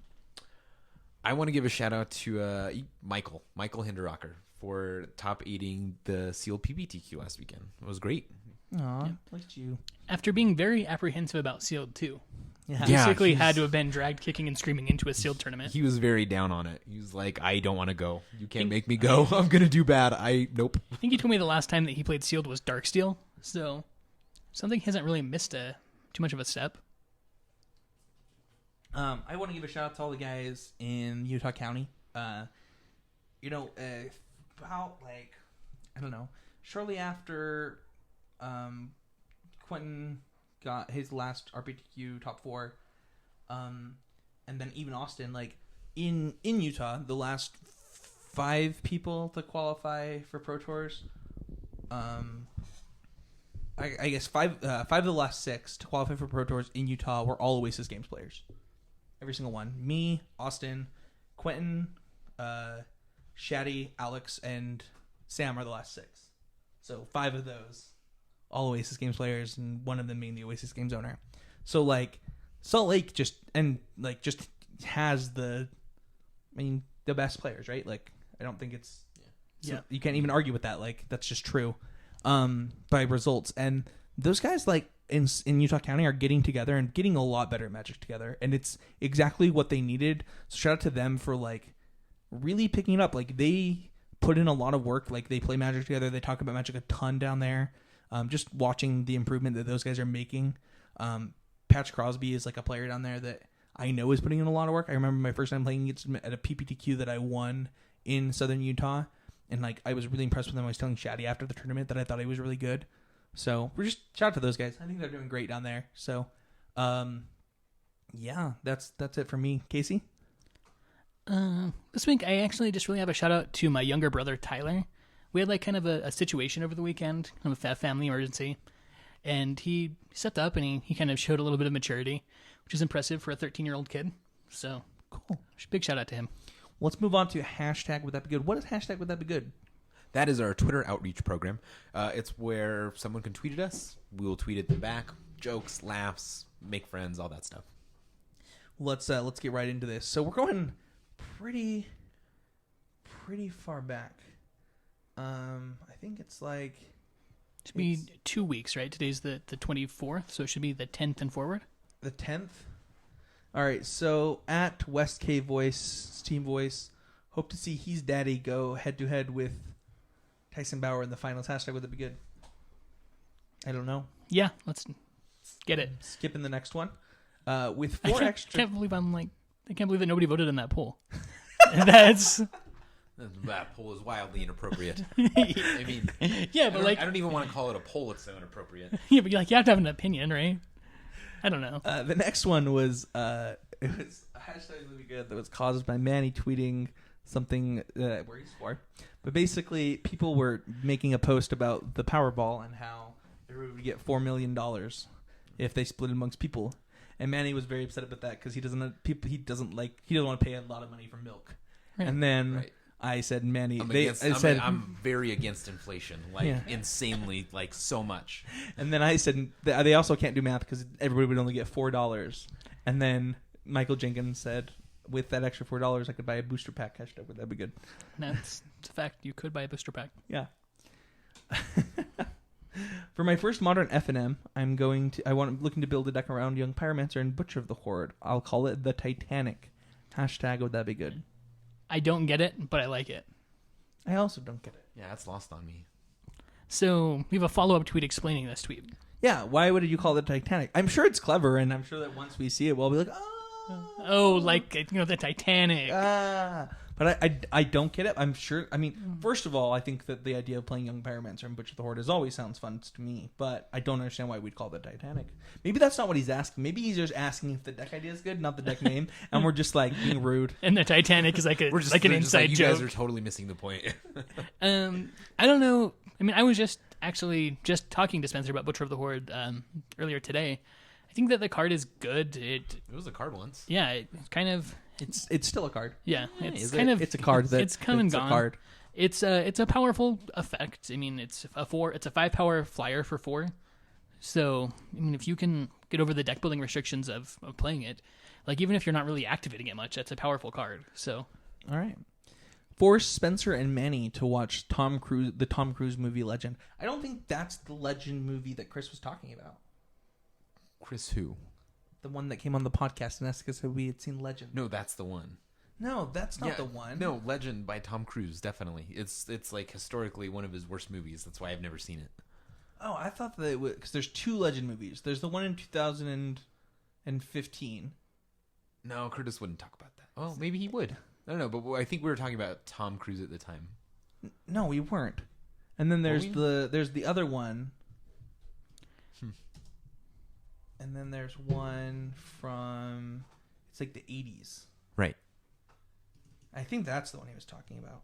Speaker 3: I want to give a shout out to Michael Hinderocker for top 8ing the sealed PBTQ last weekend. It was great.
Speaker 2: Aw, look at you.
Speaker 4: After being very apprehensive about sealed too.
Speaker 2: Yeah.
Speaker 4: Basically had to have been dragged kicking and screaming into a sealed tournament.
Speaker 3: He was very down on it. He was like, I don't want to go. You can't make me go. I'm going to do bad. Nope.
Speaker 4: I think he told me the last time that he played sealed was Darksteel. So something hasn't really missed too much of a step.
Speaker 2: I want to give a shout out to all the guys in Utah County. Shortly after Quentin got his last RPTQ top 4, and then even Austin, in Utah, the last 5 people to qualify for Pro Tours, I guess 5 of the last 6 to qualify for Pro Tours in Utah were all Oasis Games players. Every single one. Me, Austin, Quentin, Shaddy, Alex, and Sam are the last 6. So 5 of those, all Oasis Games players, and one of them being the Oasis Games owner. So Salt Lake just has the best players, right? I don't think it's you can't even argue with that. That's just true by results. And those guys in Utah County are getting together and getting a lot better at Magic together, and it's exactly what they needed. So shout out to them for really picking it up. They put in a lot of work. They play Magic together. They talk about Magic a ton down there. Just watching the improvement that those guys are making. Patch Crosby is a player down there that I know is putting in a lot of work. I remember my first time playing it at a PPTQ that I won in Southern Utah, and I was really impressed with him. I was telling Shaddy after the tournament that I thought he was really good. So we're just shout out to those guys. I think they're doing great down there. So, that's it for me. Casey?
Speaker 4: This week I actually just really have a shout out to my younger brother Tyler. We had kind of a situation over the weekend, kind of a family emergency, and he stepped up and he kind of showed a little bit of maturity, which is impressive for a 13-year-old kid. So
Speaker 2: cool.
Speaker 4: Big shout out to him.
Speaker 2: Let's move on to hashtag Would That Be Good. What is hashtag Would That Be Good?
Speaker 3: That is our Twitter outreach program. It's where someone can tweet at us. We will tweet at them back. Jokes, laughs, make friends, all that stuff.
Speaker 2: Let's get right into this. So we're going pretty far back. I think it's
Speaker 4: should be 2 weeks, right? Today's the 24th, so it should be the 10th and forward.
Speaker 2: The 10th. All right. So at West K Voice, Team Voice, hope to see He's Daddy go head to head with Tyson Bauer in the finals. Hashtag Would That Be Good? I don't know.
Speaker 4: Yeah, let's get it.
Speaker 2: Skipping the next one. With 4 extra.
Speaker 4: Can't believe I'm I can't believe that nobody voted in that poll. That's
Speaker 3: That poll is wildly inappropriate. I mean,
Speaker 4: yeah, but
Speaker 3: I don't even want to call it a poll. It's so inappropriate.
Speaker 4: yeah, but you have to have an opinion, right? I don't know.
Speaker 2: The next one was it was a hashtag really good that was caused by Manny tweeting something where he swore. But basically, people were making a post about the Powerball and how everybody would get $4 million if they split it amongst people. And Manny was very upset about that because he doesn't want to pay a lot of money for milk.
Speaker 4: Right.
Speaker 2: And then
Speaker 3: Right.
Speaker 2: I said, Manny,
Speaker 3: I'm very against inflation, insanely, so much.
Speaker 2: And then I said they also can't do math because everybody would only get $4. And then Michael Jenkins said, with that extra $4, I could buy a booster pack. Hashtag, would that be good?
Speaker 4: It's a fact. You could buy a booster pack.
Speaker 2: Yeah. For my first modern F&M, I'm looking to build a deck around Young Pyromancer and Butcher of the Horde. I'll call it the Titanic. Hashtag, would that be good?
Speaker 4: I don't get it, but I like it.
Speaker 2: I also don't get it.
Speaker 3: Yeah, that's lost on me.
Speaker 4: So we have a follow-up tweet explaining this tweet.
Speaker 2: Yeah, why would you call it Titanic? I'm sure it's clever, and I'm sure that once we see it, we'll be like,
Speaker 4: Oh, the Titanic.
Speaker 2: But I don't get it. I'm sure. I mean, first of all, I think that the idea of playing Young Pyromancer and Butcher of the Horde always sounds fun to me, but I don't understand why we'd call it Titanic. Maybe that's not what he's asking. Maybe he's just asking if the deck idea is good, not the deck name, and we're just being rude.
Speaker 4: And the Titanic is an inside
Speaker 3: you
Speaker 4: joke.
Speaker 3: guys are totally missing the point.
Speaker 4: I don't know. I mean, I was just talking to Spencer about Butcher of the Horde earlier today. I think that the card is good. It
Speaker 3: was a card once.
Speaker 4: Yeah, it's kind of.
Speaker 2: It's still a card.
Speaker 4: Yeah, it's
Speaker 2: a card that
Speaker 4: it's come and
Speaker 2: it's
Speaker 4: gone.
Speaker 2: A card.
Speaker 4: It's a powerful effect. I mean, it's a 5 power flyer for 4. So I mean, if you can get over the deck building restrictions of playing it, even if you're not really activating it much, that's a powerful card. So
Speaker 2: all right. Force Spencer and Manny to watch the Tom Cruise movie Legend. I don't think that's the Legend movie that Chris was talking about.
Speaker 3: Chris who?
Speaker 2: The one that came on the podcast and asked us if we had seen Legend.
Speaker 3: No, that's the one.
Speaker 2: No, that's not the one.
Speaker 3: No, Legend by Tom Cruise, definitely. It's historically one of his worst movies. That's why I've never seen it.
Speaker 2: Oh, I thought that it was because there's 2 Legend movies. There's the one in 2015.
Speaker 3: No, Curtis wouldn't talk about that. Oh, maybe he would. I don't know, but I think we were talking about Tom Cruise at the time.
Speaker 2: No, we weren't. And then there's the other one. And then there's one from it's the 80s.
Speaker 3: Right.
Speaker 2: I think that's the one he was talking about.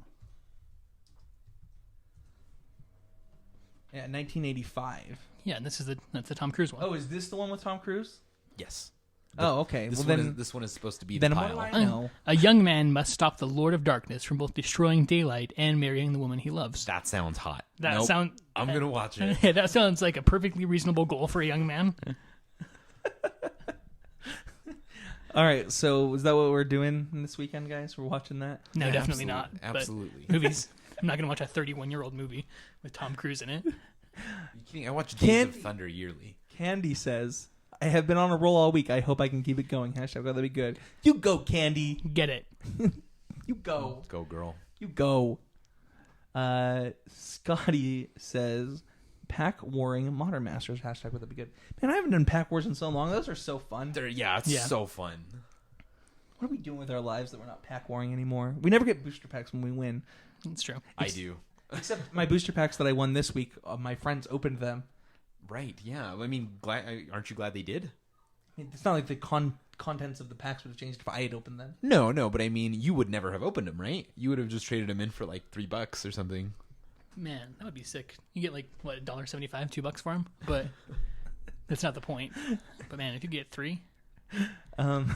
Speaker 2: Yeah, 1985.
Speaker 4: yeah, and that's the Tom Cruise one.
Speaker 2: Oh, is this the one with Tom Cruise?
Speaker 3: Yes.
Speaker 2: Oh, okay.
Speaker 3: This one is supposed to be
Speaker 2: then
Speaker 3: the
Speaker 2: what
Speaker 3: pile.
Speaker 2: do I know?
Speaker 4: A young man must stop the Lord of Darkness from both destroying daylight and marrying the woman he loves.
Speaker 3: That sounds hot.
Speaker 4: I'm
Speaker 3: gonna watch it.
Speaker 4: Yeah, that sounds like a perfectly reasonable goal for a young man.
Speaker 2: All right, so is that what we're doing this weekend, guys? We're watching that?
Speaker 4: No,
Speaker 3: Yeah,
Speaker 4: definitely not.
Speaker 3: Absolutely.
Speaker 4: But movies. I'm not going to watch a 31-year-old movie with Tom Cruise in it.
Speaker 3: You kidding? I watch Days of Thunder yearly.
Speaker 2: Candy says, I have been on a roll all week. I hope I can keep it going. Hashtag that'd be good. You go, Candy.
Speaker 4: Get it.
Speaker 2: You go.
Speaker 3: Go, girl.
Speaker 2: You go. Scotty says, Pack Warring Modern Masters. Hashtag would that be good. Man, I haven't done Pack Wars in so long. Those are so fun.
Speaker 3: It's so fun.
Speaker 2: What are we doing with our lives that we're not Pack Warring anymore? We never get booster packs when we win.
Speaker 4: That's true.
Speaker 3: I do.
Speaker 2: Except my booster packs that I won this week, my friends opened them.
Speaker 3: Right, yeah. I mean, aren't you glad they did?
Speaker 2: I mean, it's not like the contents of the packs would have changed if I had opened them.
Speaker 3: No, but I mean, you would never have opened them, right? You would have just traded them in for $3 or something.
Speaker 4: Man, that would be sick. You get $1.75, $2 for them, but that's not the point. But man, if you get 3,
Speaker 2: the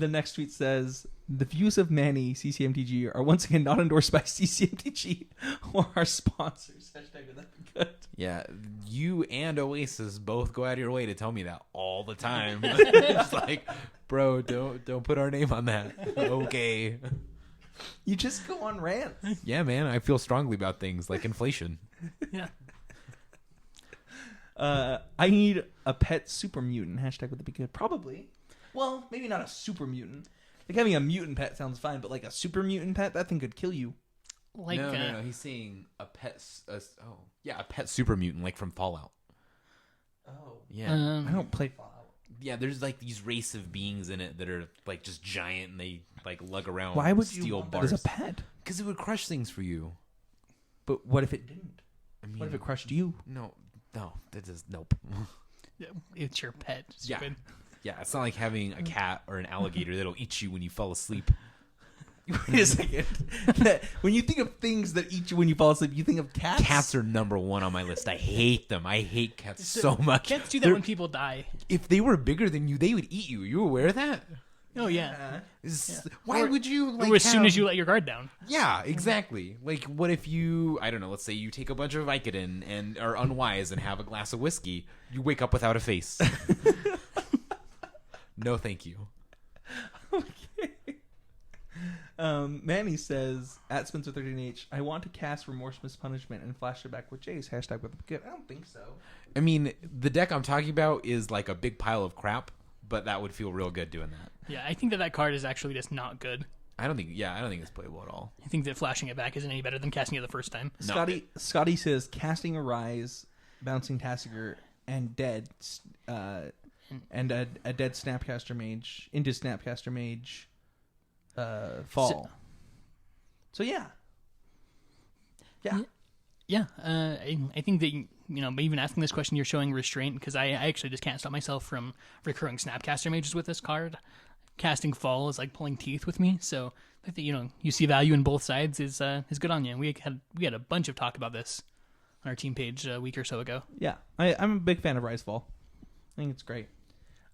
Speaker 2: next tweet says, the views of Manny CCMTG are once again not endorsed by CCMTG or our sponsors. Hashtag would that be good?
Speaker 3: Yeah, you and Oasis both go out of your way to tell me that all the time. It's bro, don't put our name on that. Okay.
Speaker 2: You just go on rants.
Speaker 3: Yeah, man, I feel strongly about things like inflation.
Speaker 4: yeah.
Speaker 2: I need a pet super mutant. Hashtag would that be good? Probably. Well, maybe not a super mutant. Having a mutant pet sounds fine, but a super mutant pet, that thing could kill you.
Speaker 3: No. He's saying a pet. A pet super mutant, like from Fallout.
Speaker 2: Oh.
Speaker 3: Yeah.
Speaker 2: I don't play Fallout.
Speaker 3: there's like these race of beings in it that are like just giant and they like lug around.
Speaker 1: Why would you
Speaker 3: steel
Speaker 1: want that
Speaker 3: bars
Speaker 1: as a pet?
Speaker 3: Because it would crush things for you.
Speaker 1: But what if it didn't?
Speaker 3: I mean,
Speaker 1: What if it crushed you?
Speaker 3: No, that is nope.
Speaker 4: It's your pet.
Speaker 3: Yeah.
Speaker 4: Stupid.
Speaker 3: Yeah, it's not like having a cat or an alligator that'll eat you when you fall asleep.
Speaker 1: Wait a second. When you think of things that eat you when you fall asleep, you think of cats?
Speaker 3: Cats are number one on my list. I hate them. I hate cats so much.
Speaker 4: Cats do that when people die.
Speaker 3: If they were bigger than you, they would eat you. You aware of that?
Speaker 4: Oh yeah.
Speaker 3: Why
Speaker 4: Or-
Speaker 3: would you like
Speaker 4: or as soon
Speaker 3: have-
Speaker 4: as you let your guard down.
Speaker 3: Yeah, exactly. Like, what if you, I don't know, let's say you take a bunch of Vicodin and are unwise and have a glass of whiskey. You wake up without a face. No, thank you.
Speaker 1: Manny says, at Spencer13H, I want to cast Remorseless Punishment and flash it back with Jace. Hashtag with the good. I don't think so.
Speaker 3: I mean, the deck I'm talking about is like a big pile of crap, but that would feel real good doing that.
Speaker 4: Yeah, I think that card is actually just not good.
Speaker 3: I don't think it's playable at all.
Speaker 4: I think that flashing it back isn't any better than casting it the first time.
Speaker 3: No.
Speaker 1: Scotty says, casting a Rise, bouncing Tassiger, and dead, and a dead Snapcaster Mage into Snapcaster Mage fall. So yeah.
Speaker 4: Yeah, I think that, by even asking this question, you're showing restraint, because I actually just can't stop myself from recurring Snapcaster Mages with this card. Casting Fall is like pulling teeth with me, so I think you see value in both sides is good on you. We had a bunch of talk about this on our team page a week or so ago.
Speaker 1: Yeah, I'm a big fan of Rise Fall. I think it's great.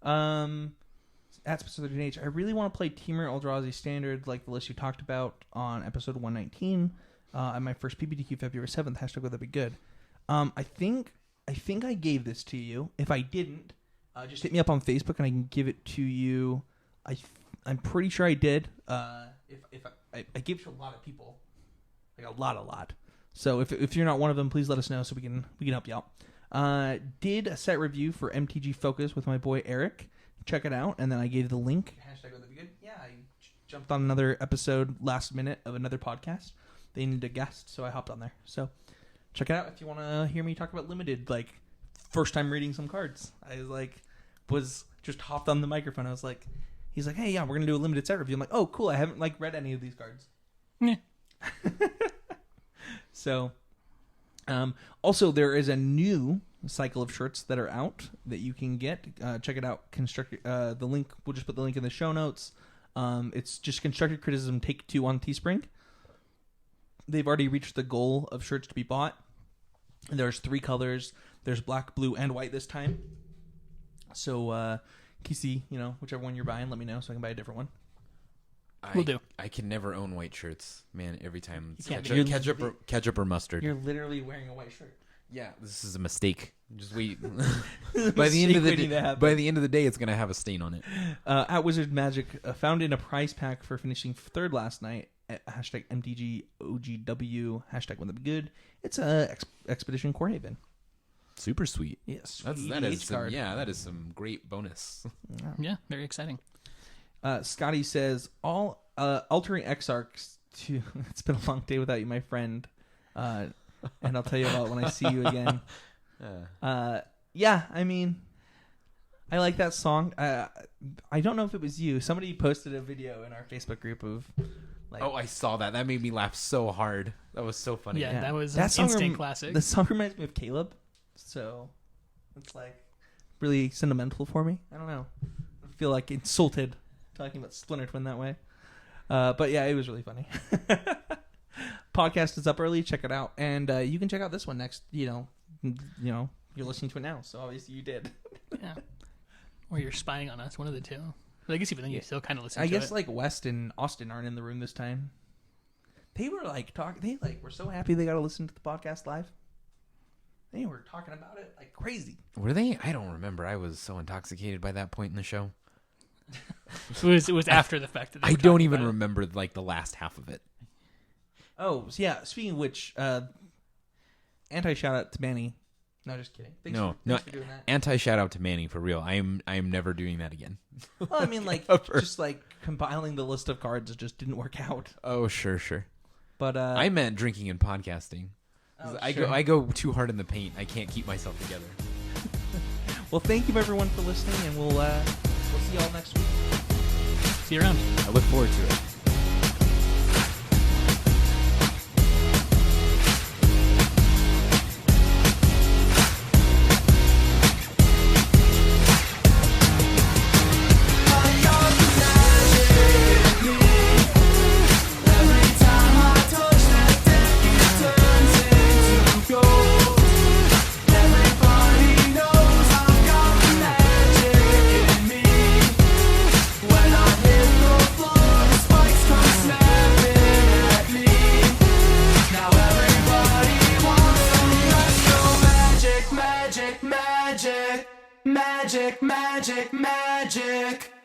Speaker 1: At Specific Age, I really want to play Temur Eldrazi Standard, like the list you talked about on episode 119. At my first PPTQ February 7th. Hashtag would that be good. I think I gave this to you. If I didn't, just hit me up on Facebook and I can give it to you. I'm pretty sure I did. If I gave it to a lot of people, like a lot. So if you're not one of them, please let us know so we can help you out. Did a set review for MTG Focus with my boy Eric. Check it out, and then I gave the link. Hashtag would that be good. Yeah, I jumped on another episode last minute of another podcast. They needed a guest, so I hopped on there. So check it out if you want to hear me talk about Limited, like first time reading some cards. I was just hopped on the microphone. He's like, hey, yeah, we're gonna do a Limited set review. I'm like, oh, cool. I haven't read any of these cards.
Speaker 4: Yeah.
Speaker 1: So, also there is a new cycle of shirts that are out that you can get. Check it out. The link. We'll just put the link in the show notes. It's just Constructive Criticism Take 2 on Teespring. They've already reached the goal of shirts to be bought. And there's 3 colors. There's black, blue, and white this time. So, Kisi, whichever one you're buying, let me know so I can buy a different one.
Speaker 4: Will do.
Speaker 3: I can never own white shirts, man. Every time it's
Speaker 1: You can't.
Speaker 3: ketchup or mustard.
Speaker 1: You're literally wearing a white shirt.
Speaker 3: Yeah, this is a mistake. Just wait. By the end of the day, it's gonna have a stain on it.
Speaker 1: At Wizard Magic, found in a prize pack for finishing third last night. At hashtag MTGOGW. Hashtag when that be good. It's a Expedition Core Haven.
Speaker 3: Super sweet.
Speaker 1: Yes,
Speaker 3: That is some great bonus.
Speaker 4: Yeah, very exciting.
Speaker 1: Scotty says altering Exarchs to. It's been a long day without you, my friend. And I'll tell you about it when I see you again. Yeah, I mean, I like that song. I don't know if it was you. Somebody posted a video in our Facebook group of.
Speaker 3: I saw that. That made me laugh so hard. That was so funny.
Speaker 4: Yeah, that was
Speaker 1: that
Speaker 4: an instant classic.
Speaker 1: The song reminds me of Caleb, so it's really sentimental for me. I don't know. I feel insulted talking about Splinter Twin that way. But yeah, it was really funny. Podcast is up early. Check it out, and you can check out this one next. You're listening to it now, so obviously you did.
Speaker 4: Yeah, or you're spying on us. One of the two. But I guess even then you still kind of listen.
Speaker 1: I
Speaker 4: to
Speaker 1: guess
Speaker 4: it.
Speaker 1: West and Austin aren't in the room this time. They were talking. They were so happy they got to listen to the podcast live. They were talking about it like crazy.
Speaker 3: Were they? I don't remember. I was so intoxicated by that point in the show.
Speaker 4: It was after the fact. That they
Speaker 3: I
Speaker 4: were
Speaker 3: don't
Speaker 4: talking
Speaker 3: even
Speaker 4: about it.
Speaker 3: remember the last half of it.
Speaker 1: Oh, so yeah. Speaking of which, anti shout out to Manny. No, just kidding. Thanks for doing that.
Speaker 3: Anti shout out to Manny for real. I am never doing that again.
Speaker 1: Well, I mean, just compiling the list of cards just didn't work out.
Speaker 3: Oh, sure.
Speaker 1: But
Speaker 3: I meant drinking and podcasting.
Speaker 1: Oh,
Speaker 3: I
Speaker 1: sure.
Speaker 3: go too hard in the paint. I can't keep myself together.
Speaker 2: Well, thank you everyone for listening, and we'll see y'all next week.
Speaker 4: See you around.
Speaker 3: I look forward to it.
Speaker 5: Magic, magic, magic, magic, magic.